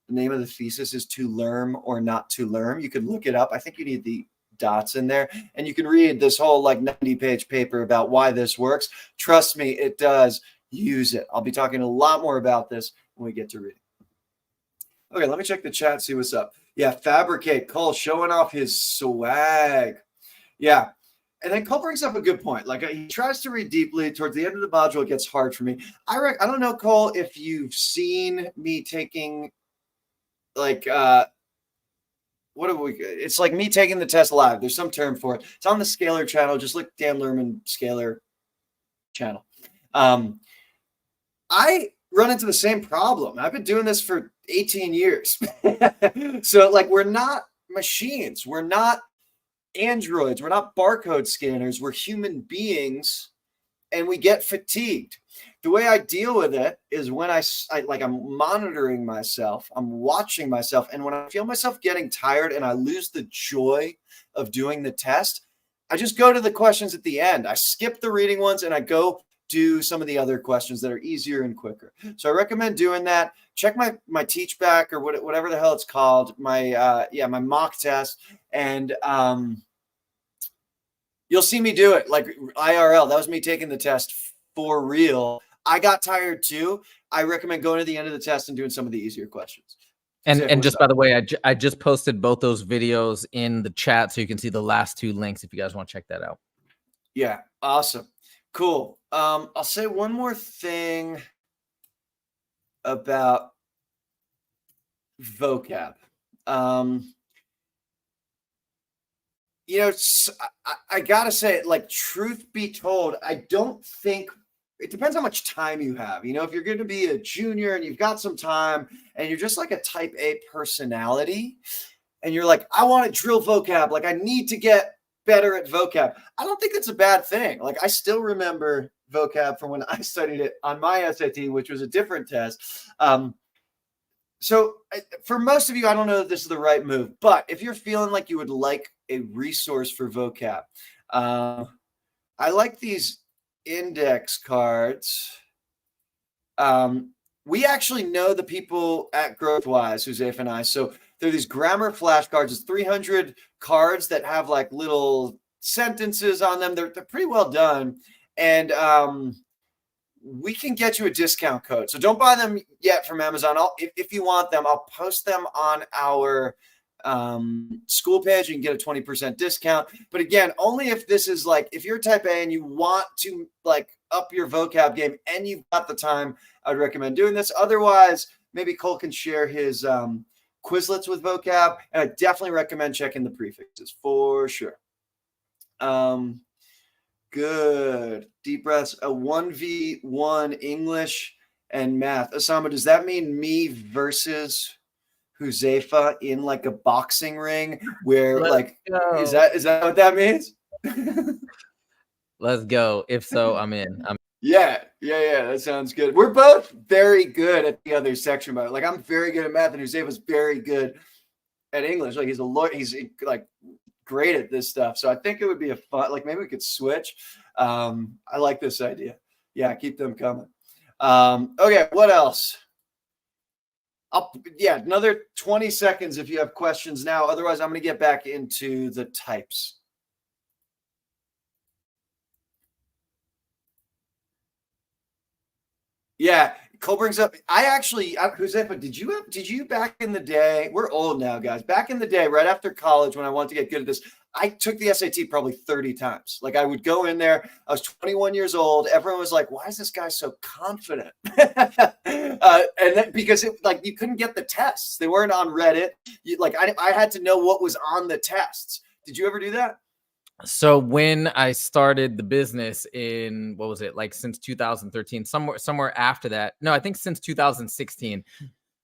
B: The name of the thesis is To Learn or Not to Learn. You can look it up. I think you need the dots in there, and you can read this whole 90-page paper about why this works. Trust me, it does. Use it. I'll be talking a lot more about this when we get to reading. Okay, let me check the chat, see what's up. Yeah, fabricate. Cole showing off his swag. Yeah. And then Cole brings up a good point. He tries to read deeply. Towards the end of the module, it gets hard for me. I don't know, Cole, if you've seen me taking it's like me taking the test live. There's some term for it. It's on the Scalar channel. Just look Dan Lerman Scalar channel. I run into the same problem. I've been doing this for 18 years. So we're not machines. We're not androids. We're not barcode scanners. We're human beings, and we get fatigued. The way I deal with it is when I'm monitoring myself, I'm watching myself, and when I feel myself getting tired and I lose the joy of doing the test, I just go to the questions at the end. I skip the reading ones and I go do some of the other questions that are easier and quicker. So I recommend doing that. Check my teach back or whatever the hell it's called, my mock test, and you'll see me do it like IRL. That was me taking the test for real. I got tired too. I recommend going to the end of the test and doing some of the easier questions.
A: And just by the way, I just posted both those videos in the chat, so you can see the last 2 links if you guys want to check that out.
B: Yeah, awesome, cool. I'll say one more thing about vocab. I gotta say, truth be told, I don't think. It depends how much time you have. If you're going to be a junior and you've got some time and you're just like a type A personality and you're like, I want to drill vocab. I need to get better at vocab. I don't think it's a bad thing. I still remember vocab from when I studied it on my SAT, which was a different test. So for most of you, I don't know if this is the right move, but if you're feeling like you would like a resource for vocab. I like these index cards. We actually know the people at GrowthWise, Joseph and I. So they're these grammar flashcards. It's 300 cards that have like little sentences on them. They're pretty well done. And we can get you a discount code. So don't buy them yet from Amazon. If you want them, I'll post them on our school page. You can get a 20% discount. But again, only if this is like, if you're type A and you want to like up your vocab game and you've got the time, I'd recommend doing this. Otherwise, maybe Cole can share his Quizlets with vocab. And I definitely recommend checking the prefixes for sure. Good. Deep breaths. A 1v1 English and math. Osama, does that mean me versus Huzaifa in like a boxing ring where is that what that means?
A: Let's go. If so, I'm in.
B: Yeah. That sounds good. We're both very good at the other section, but like I'm very good at math and Huzaifa's very good at English. Like he's a lawyer. He's like great at this stuff. So I think it would be a fun, like maybe we could switch. I like this idea. Yeah, keep them coming. Okay, what else? Another 20 seconds if you have questions now. Otherwise, I'm going to get back into the types. Yeah, Cole brings up, Huzaifa, did you back in the day, we're old now, guys. Back in the day, right after college, when I wanted to get good at this, I took the SAT probably 30 times. Like I would go in there, I was 21 years old. Everyone was like, why is this guy so confident? And then because you couldn't get the tests. They weren't on Reddit. I had to know what was on the tests. Did you ever do that?
A: So when I started the business in, what was it, like since 2013, somewhere after that. No, I think since 2016,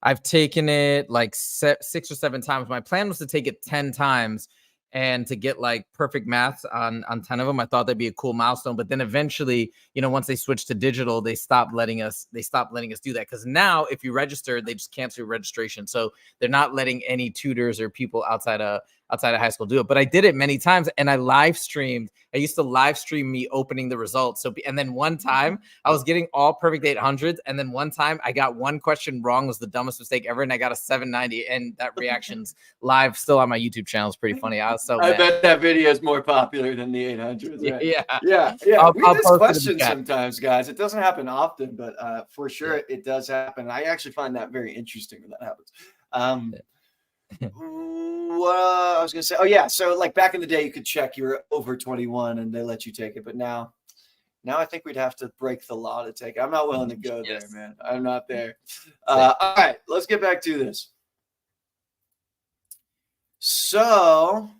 A: I've taken it like 6 or 7 times. My plan was to take it 10 times and to get like perfect maths on 10 of them. I thought that'd be a cool milestone. But then eventually, once they switched to digital, they stopped letting us do that. Because now if you register, they just cancel your registration. So they're not letting any tutors or people outside of high school do it. But I did it many times and I live streamed. I used to live stream me opening the results. And then one time I was getting all perfect 800s. And then one time I got one question wrong, was the dumbest mistake ever. And I got a 790, and that reaction's live still on my YouTube channel. It's pretty funny. I
B: bet that video is more popular than the 800s. Right?
A: Yeah.
B: We miss questions sometimes, guys. It doesn't happen often, but for sure it does happen. I actually find that very interesting when that happens. What I was gonna say, so like back in the day you could check you were over 21 and they let you take it, but now I think we'd have to break the law to take it. I'm not willing to go there, man. I'm not there. All right, let's get back to this. So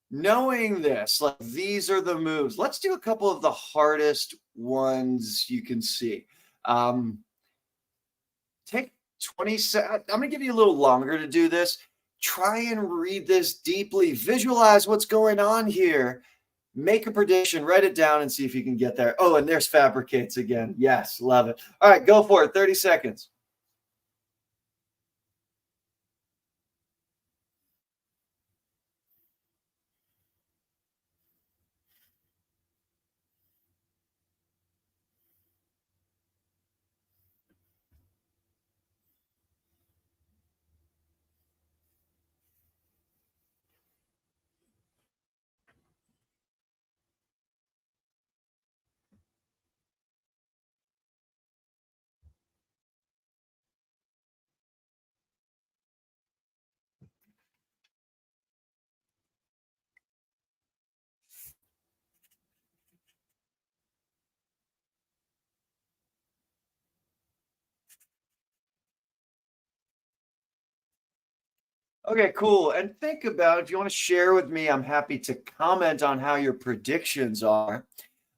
B: knowing this, like these are the moves, let's do a couple of the hardest ones you can see. Take 20 seconds. I'm going to give you a little longer to do this. Try and read this deeply. Visualize what's going on here. Make a prediction. Write it down and see if you can get there. Oh, and there's fabricates again. Yes, love it. All right, go for it. 30 seconds. Okay, cool. And think about, if you want to share with me, I'm happy to comment on how your predictions are.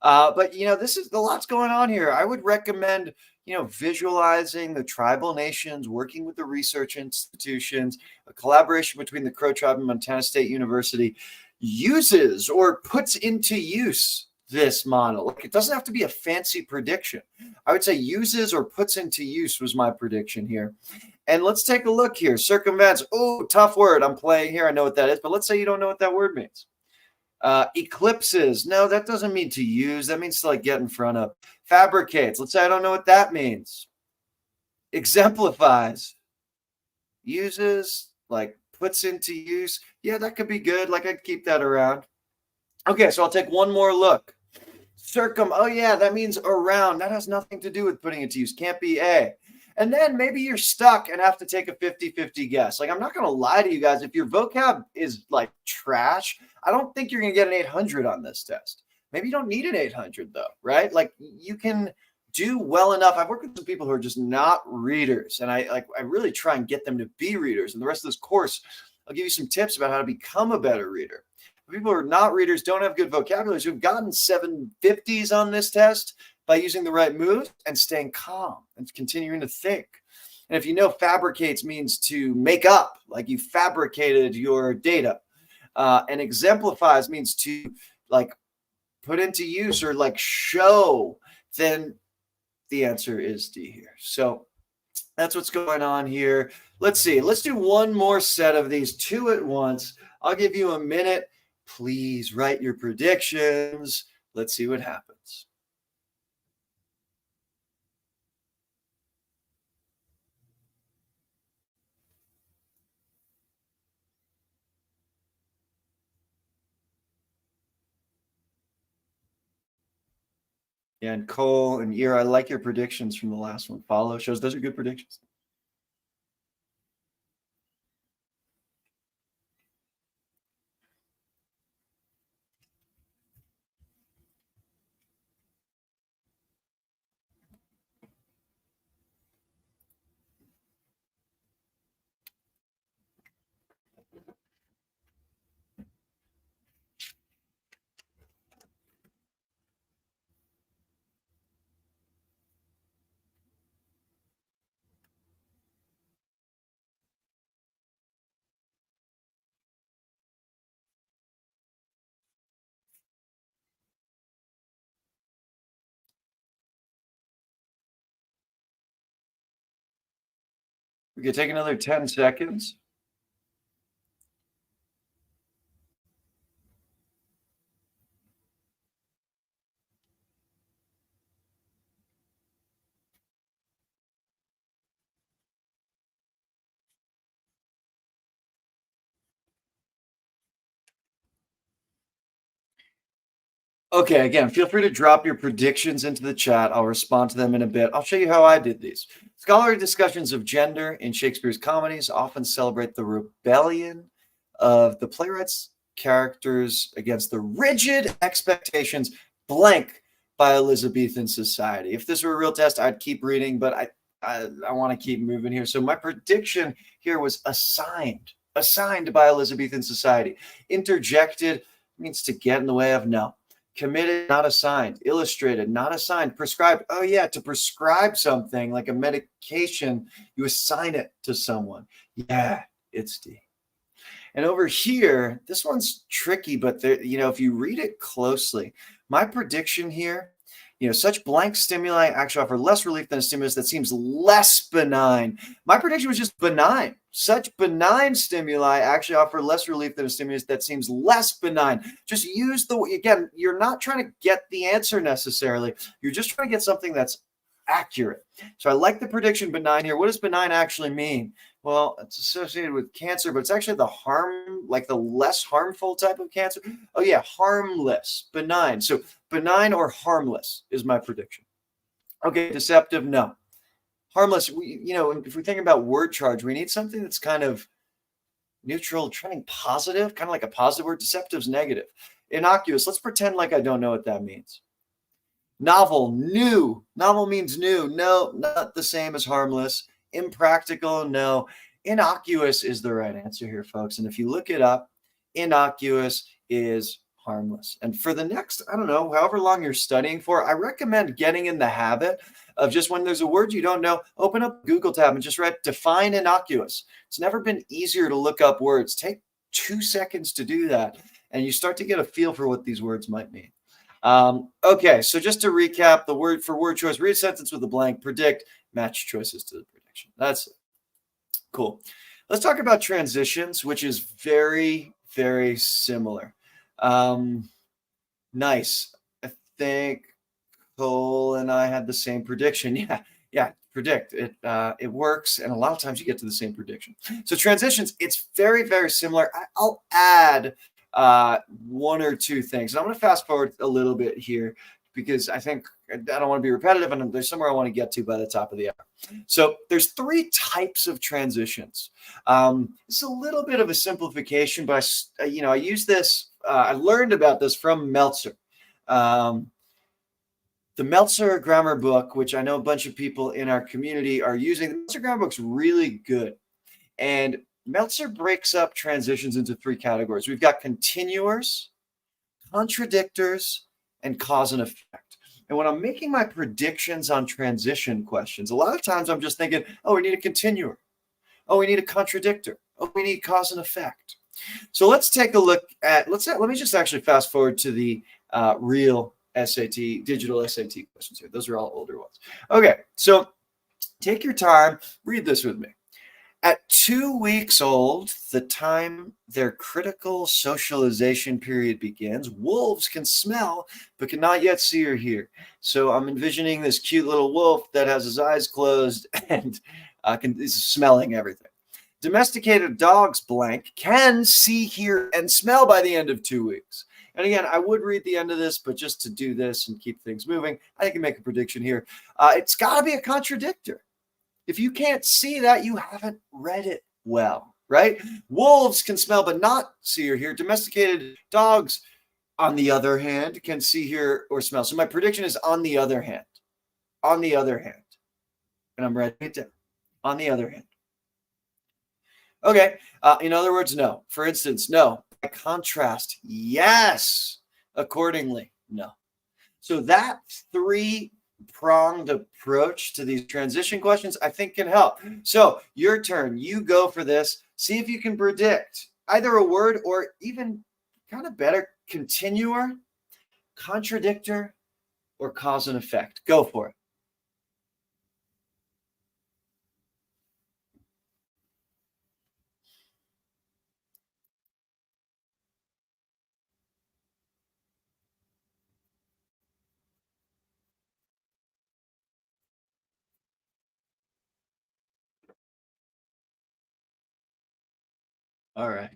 B: But this is a lot's going on here. I would recommend, visualizing the tribal nations, working with the research institutions, a collaboration between the Crow Tribe and Montana State University uses or puts into use this model. Like, it doesn't have to be a fancy prediction. I would say uses or puts into use was my prediction here. And let's take a look here. Circumvents. Oh, tough word. I'm playing here. I know what that is, but let's say you don't know what that word means. Eclipses. No, that doesn't mean to use. That means to like get in front of. Fabricates. Let's say I don't know what that means. Exemplifies. Uses, like puts into use. Yeah, that could be good. Like I'd keep that around. Okay, so I'll take one more look. Oh yeah, that means around. That has nothing to do with putting it to use. Can't be A. And then maybe you're stuck and have to take a 50-50 guess. Like, I'm not going to lie to you guys. If your vocab is like trash, I don't think you're going to get an 800 on this test. Maybe you don't need an 800 though, right? Like you can do well enough. I've worked with some people who are just not readers, and I really try and get them to be readers. And the rest of this course, I'll give you some tips about how to become a better reader. People who are not readers, don't have good vocabularies, who've gotten 750s on this test by using the right moves and staying calm and continuing to think. And if you know fabricates means to make up, like you fabricated your data, and exemplifies means to like put into use or like show, then the answer is D here. So that's what's going on here. Let's see. Let's do one more set of these, 2 at once. I'll give you a minute. Please write your predictions. Let's see what happens. Yeah, and Cole and Ira, I like your predictions from the last one. Follow shows those are good predictions. We could take another 10 seconds. Okay, again, feel free to drop your predictions into the chat. I'll respond to them in a bit. I'll show you how I did these. Scholarly discussions of gender in Shakespeare's comedies often celebrate the rebellion of the playwright's characters against the rigid expectations blank by Elizabethan society. If this were a real test, I'd keep reading, but I want to keep moving here. So my prediction here was assigned by Elizabethan society. Interjected means to get in the way of. No. Committed, not assigned. Illustrated, not assigned. Prescribed. Oh yeah, to prescribe something like a medication, you assign it to someone. Yeah, it's D. And over here, this one's tricky, but there, if you read it closely, my prediction here, such blank stimuli actually offer less relief than a stimulus that seems less benign. My prediction was just benign. Such benign stimuli actually offer less relief than a stimulus that seems less benign. Just use again, you're not trying to get the answer necessarily. You're just trying to get something that's accurate. So I like the prediction benign here. What does benign actually mean? Well, it's associated with cancer, but it's actually the less harmful type of cancer. Oh yeah, harmless, benign. So benign or harmless is my prediction. Okay, deceptive, no. Harmless, if we think about word charge, we need something that's kind of neutral, trending positive, kind of like a positive word. Deceptive's negative. Innocuous, let's pretend like I don't know what that means. Novel, new. Novel means new. No, not the same as harmless. Impractical, no. Innocuous is the right answer here, folks. And if you look it up, innocuous is harmless. And for the next, I don't know, however long you're studying for, I recommend getting in the habit of just when there's a word you don't know, open up Google tab and just write define innocuous. It's never been easier to look up words. Take 2 seconds to do that, and you start to get a feel for what these words might mean. Okay, so just to recap, the word for word choice, read a sentence with a blank, predict, match choices to the prediction. That's it. Cool. Let's talk about transitions, which is very, very similar. Nice. I think Cole and I had the same prediction. Yeah, predict. It works, and a lot of times you get to the same prediction. So transitions, it's very, very similar. I'll add one or two things. And I'm going to fast forward a little bit here because I think I don't want to be repetitive, and there's somewhere I want to get to by the top of the hour. So there's three types of transitions. It's a little bit of a simplification, but I use this. I learned about this from Meltzer. The Meltzer grammar book, which I know a bunch of people in our community are using, the Meltzer grammar book's really good. And Meltzer breaks up transitions into three categories. We've got continuers, contradictors, and cause and effect. And when I'm making my predictions on transition questions, a lot of times I'm just thinking, oh, we need a continuer. Oh, we need a contradictor. Oh, we need cause and effect. So let's take a look at, let me just actually fast forward to the real SAT, digital SAT questions here. Those are all older ones. Okay, so take your time, read this with me. At 2 weeks old, the time their critical socialization period begins, wolves can smell but cannot yet see or hear. So I'm envisioning this cute little wolf that has his eyes closed and is smelling everything. Domesticated dogs blank can see, hear, and smell by the end of 2 weeks. And again, I would read the end of this, but just to do this and keep things moving, I can make a prediction here. It's got to be a contradictor. If you can't see that, you haven't read it well, right? Wolves can smell but not see or hear. Domesticated dogs, on the other hand, can see, hear, or smell. So my prediction is on the other hand. On the other hand. And I'm writing it down. On the other hand. Okay. In other words, no. For instance, no. By contrast, yes. Accordingly, no. So that three-pronged approach to these transition questions, I think, can help. So your turn. You go for this. See if you can predict either a word or even kind of better, continuer, contradictor, or cause and effect. Go for it. All right.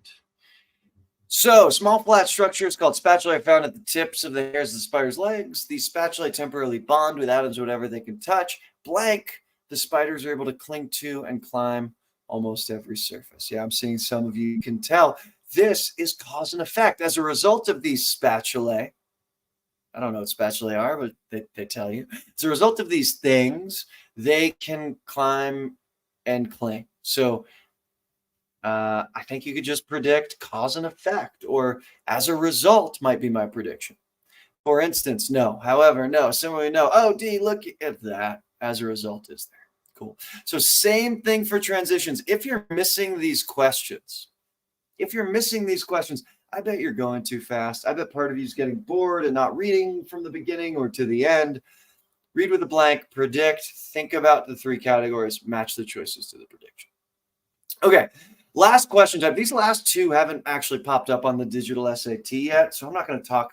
B: So, small flat structures called spatulae are found at the tips of the hairs of the spider's legs. These spatulae temporarily bond with atoms, whatever they can touch. Blank, the spiders are able to cling to and climb almost every surface. Yeah, I'm seeing some of you can tell. This is cause and effect. As a result of these spatulae, I don't know what spatulae are, but they tell you. As a result of these things, they can climb and cling. So, I think you could just predict cause and effect, or as a result might be my prediction. For instance, no. However, no. Similarly, no. Oh, D, look at that. As a result is there. Cool. So same thing for transitions. If you're missing these questions, I bet you're going too fast. I bet part of you is getting bored and not reading from the beginning or to the end. Read with a blank, predict, think about the three categories, match the choices to the prediction. Okay. Last question type. These last two haven't actually popped up on the digital SAT yet, so I'm not going to talk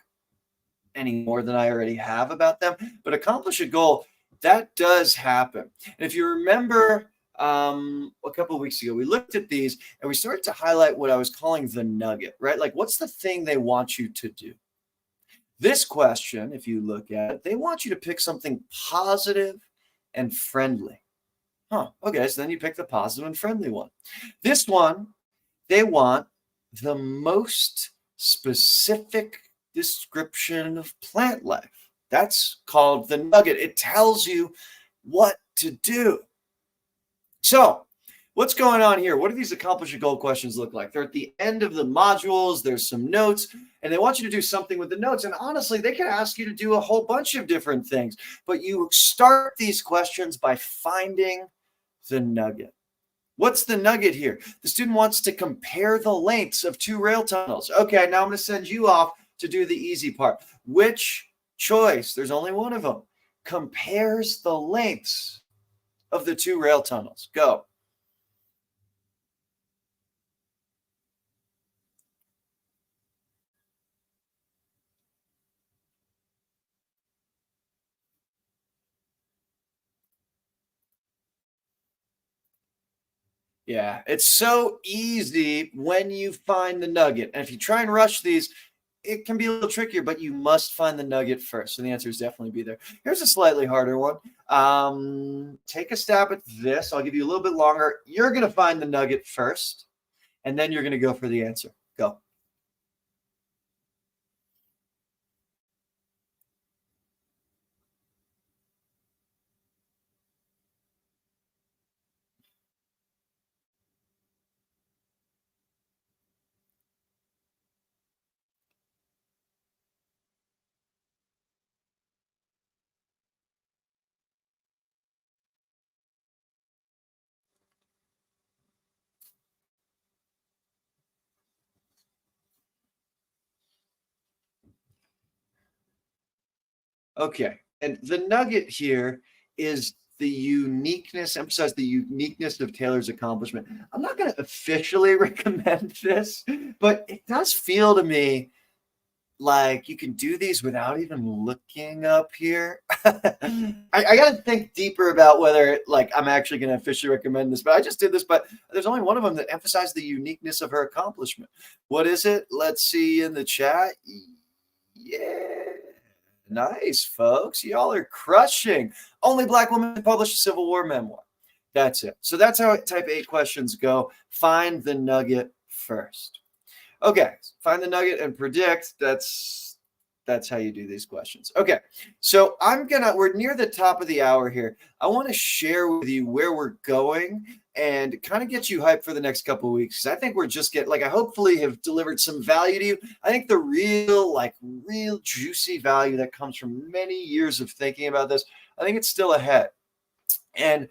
B: any more than I already have about them. But accomplish a goal, that does happen. And if you remember a couple of weeks ago, we looked at these and we started to highlight what I was calling the nugget, right? Like, what's the thing they want you to do? This question, if you look at it, they want you to pick something positive and friendly. Okay, so then you pick the positive and friendly one. This one, they want the most specific description of plant life. That's called the nugget. It tells you what to do. So, what's going on here? What do these accomplish a goal questions look like? They're at the end of the modules. There's some notes, and they want you to do something with the notes. And honestly, they can ask you to do a whole bunch of different things. But you start these questions by finding the nugget. What's the nugget here? The student wants to compare the lengths of two rail tunnels. Okay, now I'm going to send you off to do the easy part. Which choice, there's only one of them, compares the lengths of the two rail tunnels. Go. Yeah, it's so easy when you find the nugget. And if you try and rush these, it can be a little trickier, but you must find the nugget first. So the answer is definitely be there. Here's a slightly harder one. Take a stab at this. I'll give you a little bit longer. You're going to find the nugget first, and then you're going to go for the answer. Go. Okay. And the nugget here is the uniqueness, emphasize the uniqueness of Taylor's accomplishment. I'm not going to officially recommend this, but it does feel to me like you can do these without even looking up here. I got to think deeper about whether like I'm actually going to officially recommend this, but I just did this. But there's only one of them that emphasized the uniqueness of her accomplishment. What is it? Let's see in the chat. Yeah. Nice, folks. Y'all are crushing. Only Black woman to publish a Civil War memoir. That's it. So that's how type 8 questions go. Find the nugget first. Okay, find the nugget and predict. That's how you do these questions. Okay, so we're near the top of the hour here. I want to share with you where we're going and kind of get you hyped for the next couple of weeks. Because I think we're just I hopefully have delivered some value to you. I think the real juicy value that comes from many years of thinking about this, I think it's still ahead. And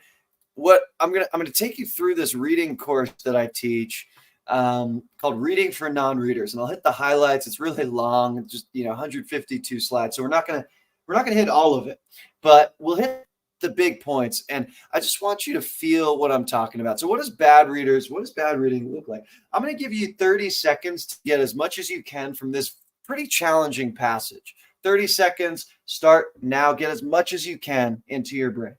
B: what I'm gonna take you through this reading course that I teach called Reading for Non-Readers, and I'll hit the highlights. It's really long. It's just 152 slides, so we're not gonna hit all of it, but we'll hit the big points. And I just want you to feel what I'm talking about. So what does bad reading look like? I'm going to give you 30 seconds to get as much as you can from this pretty challenging passage. 30 seconds. Start now. Get as much as you can into your brain.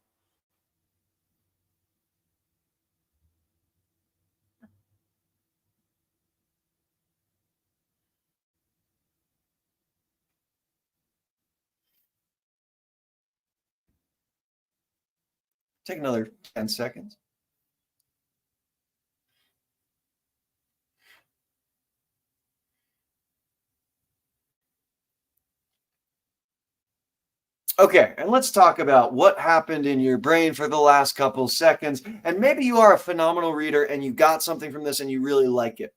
B: Take another 10 seconds. Okay, and let's talk about what happened in your brain for the last couple seconds. And maybe you are a phenomenal reader and you got something from this and you really like it.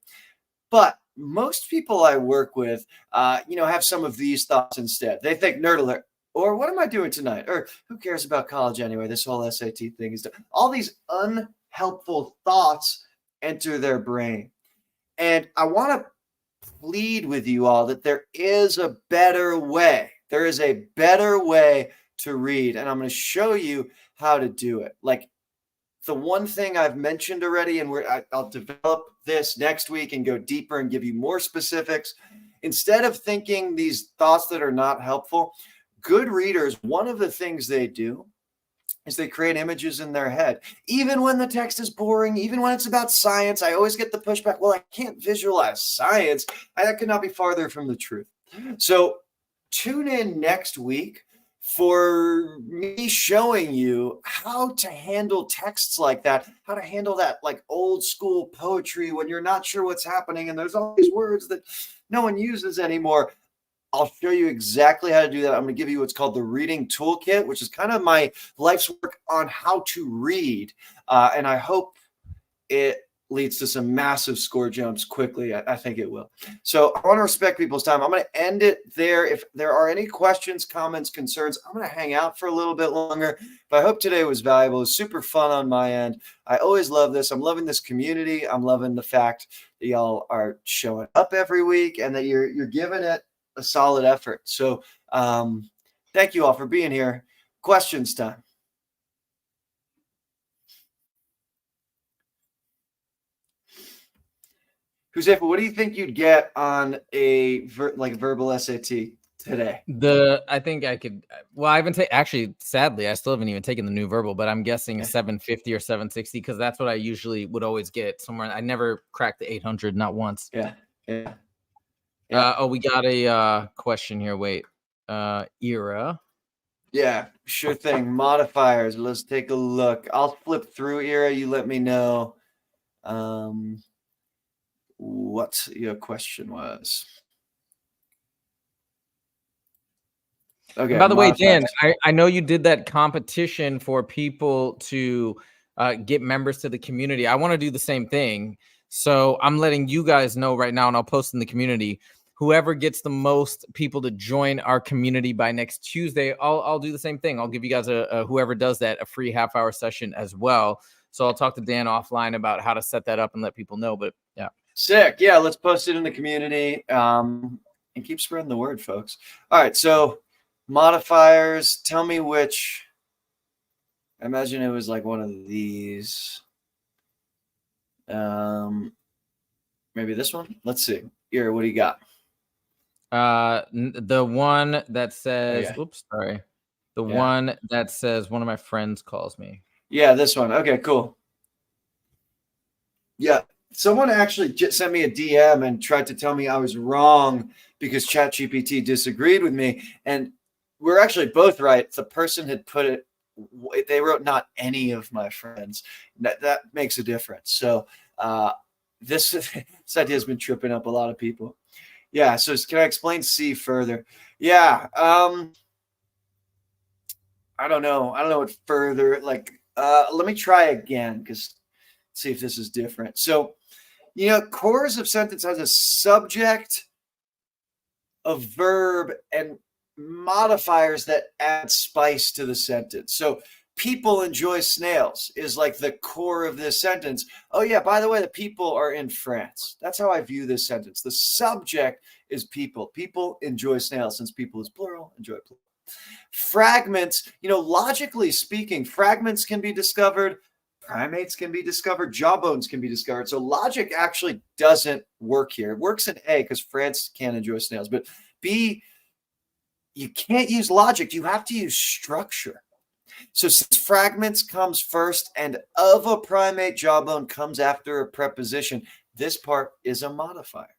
B: But most people I work with, have some of these thoughts instead. They think nerd alert, or what am I doing tonight? Or who cares about college anyway? This whole SAT thing is done. All these unhelpful thoughts enter their brain. And I want to plead with you all that there is a better way. There is a better way to read. And I'm going to show you how to do it. Like the one thing I've mentioned already, and I'll develop this next week and go deeper and give you more specifics. Instead of thinking these thoughts that are not helpful, good readers, one of the things they do is they create images in their head. Even when the text is boring, even when it's about science, I always get the pushback, well, I can't visualize science. That could not be farther from the truth. So tune in next week for me showing you how to handle texts like that, how to handle that like old school poetry when you're not sure what's happening and there's all these words that no one uses anymore. I'll show you exactly how to do that. I'm going to give you what's called the reading toolkit, which is kind of my life's work on how to read. And I hope it leads to some massive score jumps quickly. I think it will. So I want to respect people's time. I'm going to end it there. If there are any questions, comments, concerns, I'm going to hang out for a little bit longer. But I hope today was valuable. It was super fun on my end. I always love this. I'm loving this community. I'm loving the fact that y'all are showing up every week and that you're giving it a solid effort. So Thank you all for being here. Questions time. Josefa, what do you think you'd get on a verbal SAT today?
A: I think I could. Well, I haven't actually. Sadly, I still haven't even taken the new verbal, but I'm guessing 750 or 760 because that's what I usually would always get somewhere. I never cracked the 800, not once.
B: Yeah.
A: Oh, we got a question here. Wait, era.
B: Yeah, sure thing. Modifiers. Let's take a look. I'll flip through era. You let me know what your question was. Okay.
A: And by the way, Dan, I know you did that competition for people to get members to the community. I want to do the same thing. So I'm letting you guys know right now, and I'll post in the community. Whoever gets the most people to join our community by next Tuesday, I'll do the same thing. I'll give you guys whoever does that a free half-hour session as well. So I'll talk to Dan offline about how to set that up and let people know. But yeah,
B: sick. Yeah, let's post it in the community and keep spreading the word, folks. All right, so modifiers. Tell me which. I imagine it was like one of these. Maybe this one. Let's see. Here, what do you got?
A: The one that says, oops, sorry. The one that says one of my friends calls me.
B: Yeah, this one. Okay, cool. Yeah, someone actually just sent me a DM and tried to tell me I was wrong because ChatGPT disagreed with me. And we're actually both right. The person had put it, they wrote not any of my friends. That makes a difference. So this idea has been tripping up a lot of people. Yeah, so can I explain C further? Yeah, I don't know. I don't know what further, let me try again because see if this is different. So, cores of sentence has a subject, a verb, and modifiers that add spice to the sentence. So people enjoy snails is like the core of this sentence. Oh yeah, by the way, the people are in France. That's how I view this sentence. The subject is people. People enjoy snails, since people is plural, enjoy plural. Fragments, logically speaking, fragments can be discovered, primates can be discovered, jawbones can be discovered. So logic actually doesn't work here. It works in A because France can't enjoy snails, but B, you can't use logic. You have to use structure. So since fragments comes first and of a primate, jawbone comes after a preposition, this part is a modifier.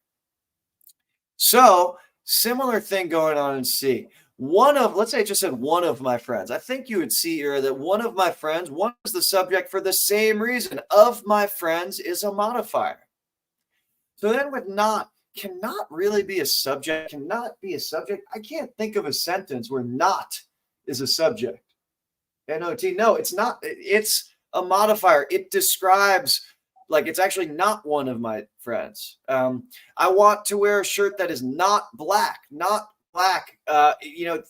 B: So similar thing going on in C. Let's say I just said one of my friends. I think you would see here that one of my friends, one is the subject for the same reason. Of my friends is a modifier. So then with not, cannot really be a subject, cannot be a subject. I can't think of a sentence where not is a subject. N-O-T. No, it's not. It's a modifier. It describes, it's actually not one of my friends. I want to wear a shirt that is not black. Not black. The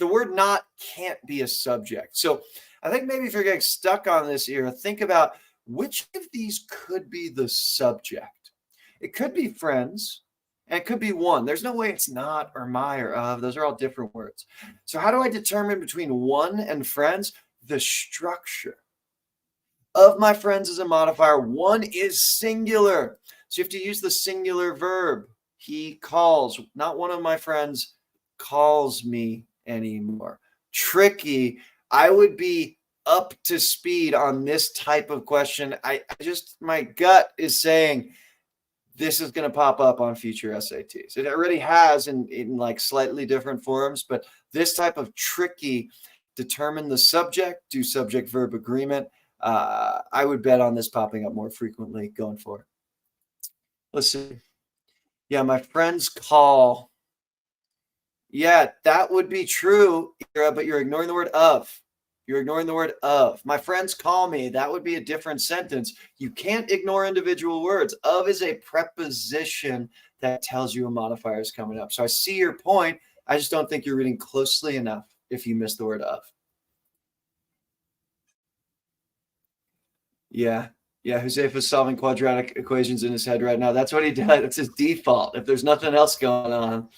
B: word not can't be a subject. So I think maybe if you're getting stuck on this here, think about which of these could be the subject. It could be friends. And it could be one. There's no way it's not or my or of. Those are all different words. So how do I determine between one and friends? The structure. Of my friends is a modifier. One is singular. So you have to use the singular verb. He calls. Not one of my friends calls me anymore. Tricky. I would be up to speed on this type of question. My gut is saying this is going to pop up on future SATs. It already has in slightly different forms, but this type of tricky, determine the subject, do subject-verb agreement. I would bet on this popping up more frequently going forward. Let's see. Yeah, my friends call. Yeah, that would be true, but you're ignoring the word of. You're ignoring the word of. My friends call me. That would be a different sentence. You can't ignore individual words. Of is a preposition that tells you a modifier is coming up. So I see your point. I just don't think you're reading closely enough if you miss the word of. Yeah. Yeah, Josefa's solving quadratic equations in his head right now. That's what he does. It's his default. If there's nothing else going on,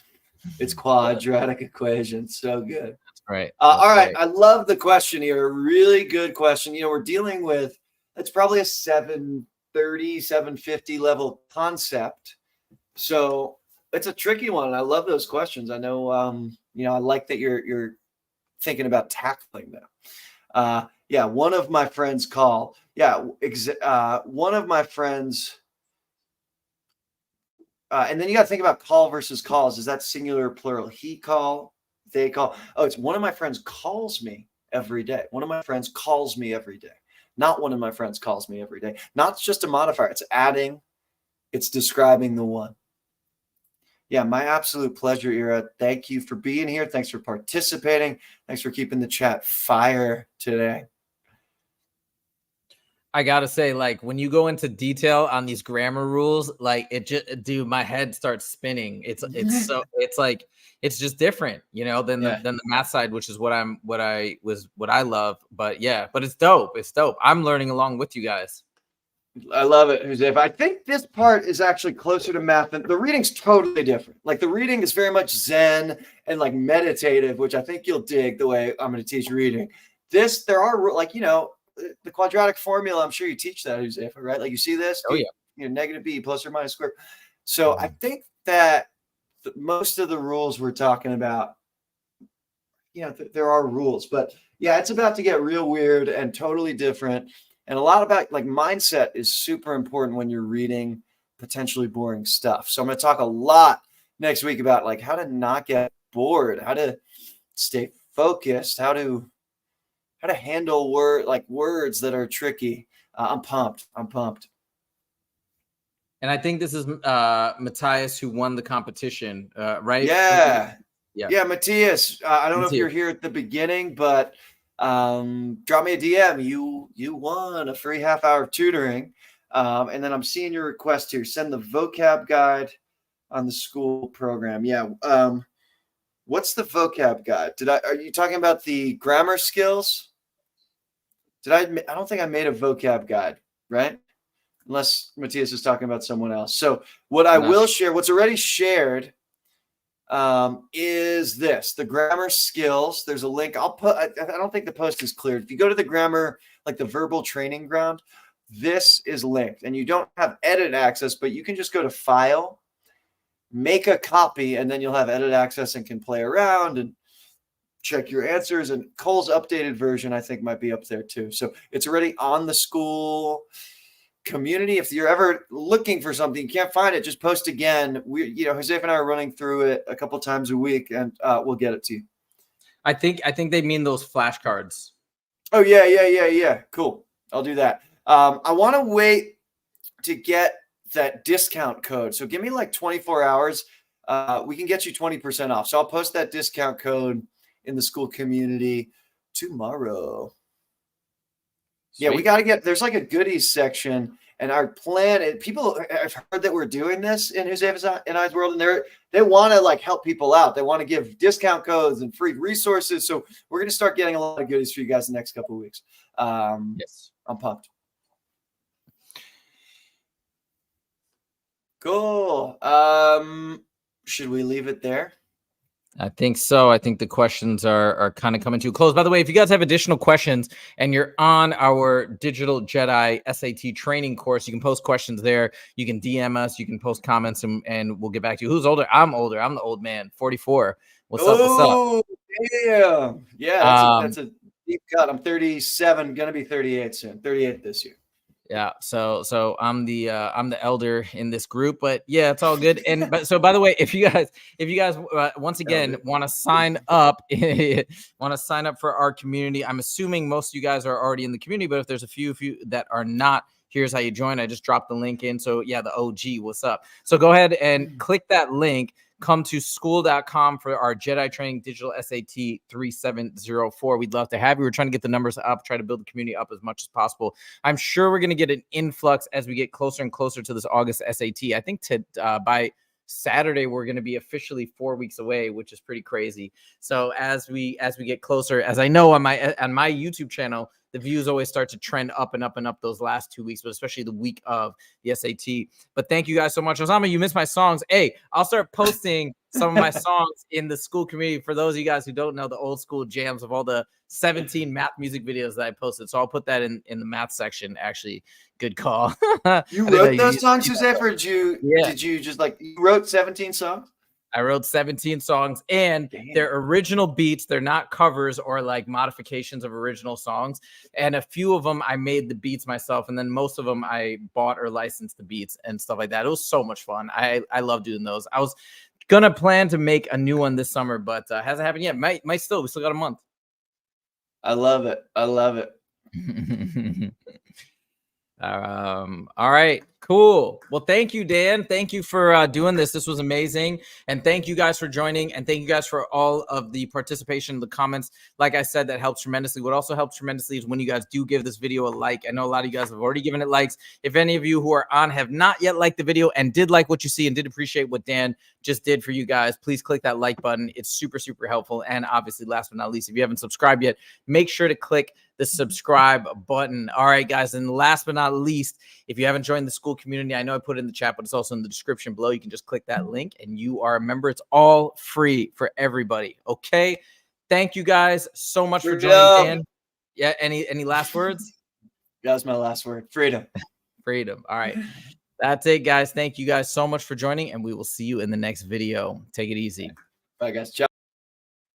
B: it's quadratic equations. So good.
A: That's Right.
B: All right.
A: Right.
B: I love the question here. Really good question. You know, we're dealing with, it's probably a 730, 750 level concept. So it's a tricky one. I love those questions. I know, you know, I like that you're thinking about tackling them. Yeah, one of my friends call. Yeah, one of my friends. And then you got to think about call versus calls. Is that singular or plural? He call, they call. Oh, it's one of my friends calls me every day. One of my friends calls me every day. Not one of my friends calls me every day. Not just a modifier. It's adding. It's describing the one. Yeah, my absolute pleasure, Ira. Thank you for being here. Thanks for participating. Thanks for keeping the chat fire today.
A: I gotta say, like, when you go into detail on these grammar rules, like, it just, dude, my head starts spinning. It's so, it's like, it's just different, you know, than the math side, which is what I love. But yeah, but it's dope. It's dope. I'm learning along with you guys.
B: I love it, Jose. I think this part is actually closer to math than the reading's totally different. Like the reading is very much Zen and like meditative, which I think you'll dig the way I'm going to teach reading. This, there are like, you know, the quadratic formula. I'm sure you teach that, Jose, right? Like you see this,
A: Oh yeah,
B: you know, negative b plus or minus square. So I think that most of the rules we're talking about, you know, there are rules, but yeah, it's about to get real weird and totally different. And a lot about like mindset is super important when you're reading potentially boring stuff. So I'm going to talk a lot next week about like how to not get bored, how to stay focused, how to handle words that are tricky. I'm pumped. I'm pumped.
A: And I think this is Matthias who won the competition, right?
B: Yeah.
A: Yeah.
B: Yeah, Matthias. I don't know if you're here at the beginning, but drop me a DM. You won a free half-hour of tutoring. And then I'm seeing your request here. Send the vocab guide on the school program. Yeah. What's the vocab guide? Are you talking about the grammar skills? I don't think I made a vocab guide, right? Unless Matthias is talking about someone else. So what I will share, what's already shared, is this, the grammar skills. There's a link. I'll put, I don't think the post is cleared. If you go to the grammar, like the verbal training ground, this is linked and you don't have edit access, but you can just go to file, make a copy, and then you'll have edit access and can play around and check your answers. And Cole's updated version, I think, might be up there too. So it's already on the school community. If you're ever looking for something, you can't find it, just post again. Jose and I are running through it a couple times a week, and we'll get it to you.
A: I think they mean those flashcards.
B: Oh yeah. Cool. I'll do that. I want to wait to get that discount code. So give me like 24 hours. We can get you 20% off. So I'll post that discount code in the school community tomorrow. Sweet. Yeah, we got to there's like a goodies section, and our plan, people have heard that we're doing this in Jose and I's world, and they want to like help people out. They want to give discount codes and free resources. So we're going to start getting a lot of goodies for you guys in the next couple of weeks. Yes, I'm pumped. Cool. Should we leave it there?
A: I think so. I think the questions are kind of coming to a close. By the way, if you guys have additional questions and you're on our Digital Jedi SAT training course, you can post questions there. You can DM us. You can post comments, and we'll get back to you. Who's older? I'm older. I'm the old man, 44. What's up?
B: Oh, damn. Yeah, that's a deep cut. I'm 37, going to be 38 soon. 38 this year.
A: Yeah, so I'm the elder in this group, but yeah, it's all good. And so by the way, if you guys once again want to sign up, for our community, I'm assuming most of you guys are already in the community, but if there's a few that are not, here's how you join. I just dropped the link in. So yeah, the OG, what's up? So go ahead and click that link. Come to school.com for our Jedi training digital SAT 3704. We'd love to have you. We're trying to get the numbers up, try to build the community up as much as possible. I'm sure we're going to get an influx as we get closer and closer to this August SAT. I think by Saturday, we're going to be officially 4 weeks away, which is pretty crazy. So as we get closer, as I know on my YouTube channel, the views always start to trend up and up and up those last 2 weeks, but especially the week of the SAT. But thank you guys so much. Osama, you missed my songs. Hey, I'll start posting some of my songs in the school community. For those of you guys who don't know, the old school jams of all the 17 math music videos that I posted. So I'll put that in the math section. Actually, good call.
B: You wrote those songs, Joseph, or did you just like, you wrote 17 songs?
A: I wrote 17 songs, and they're original beats. They're not covers or like modifications of original songs. And a few of them I made the beats myself, and then most of them I bought or licensed the beats and stuff like that. It was so much fun. I love doing those. I was gonna plan to make a new one this summer, but hasn't happened yet. Might still. We still got a month.
B: I love it. I love it.
A: All right, cool. Well, thank you, Dan. Thank you for doing this. This was amazing. And thank you guys for joining. And thank you guys for all of the participation, the comments. Like I said, that helps tremendously. What also helps tremendously is when you guys do give this video a like. I know a lot of you guys have already given it likes. If any of you who are on have not yet liked the video and did like what you see and did appreciate what Dan just did for you guys, please click that like button. It's super, super helpful. And obviously, last but not least, if you haven't subscribed yet, make sure to click the subscribe button. All right, guys. And last but not least, if you haven't joined the school community, I know I put it in the chat, but it's also in the description below. You can just click that link and you are a member. It's all free for everybody. Okay. Thank you guys so much for joining, Dan. Yeah. Any last words?
B: That's my last word. Freedom.
A: Freedom. All right. That's it, guys. Thank you guys so much for joining, and we will see you in the next video. Take it easy.
B: Bye, guys. Ciao.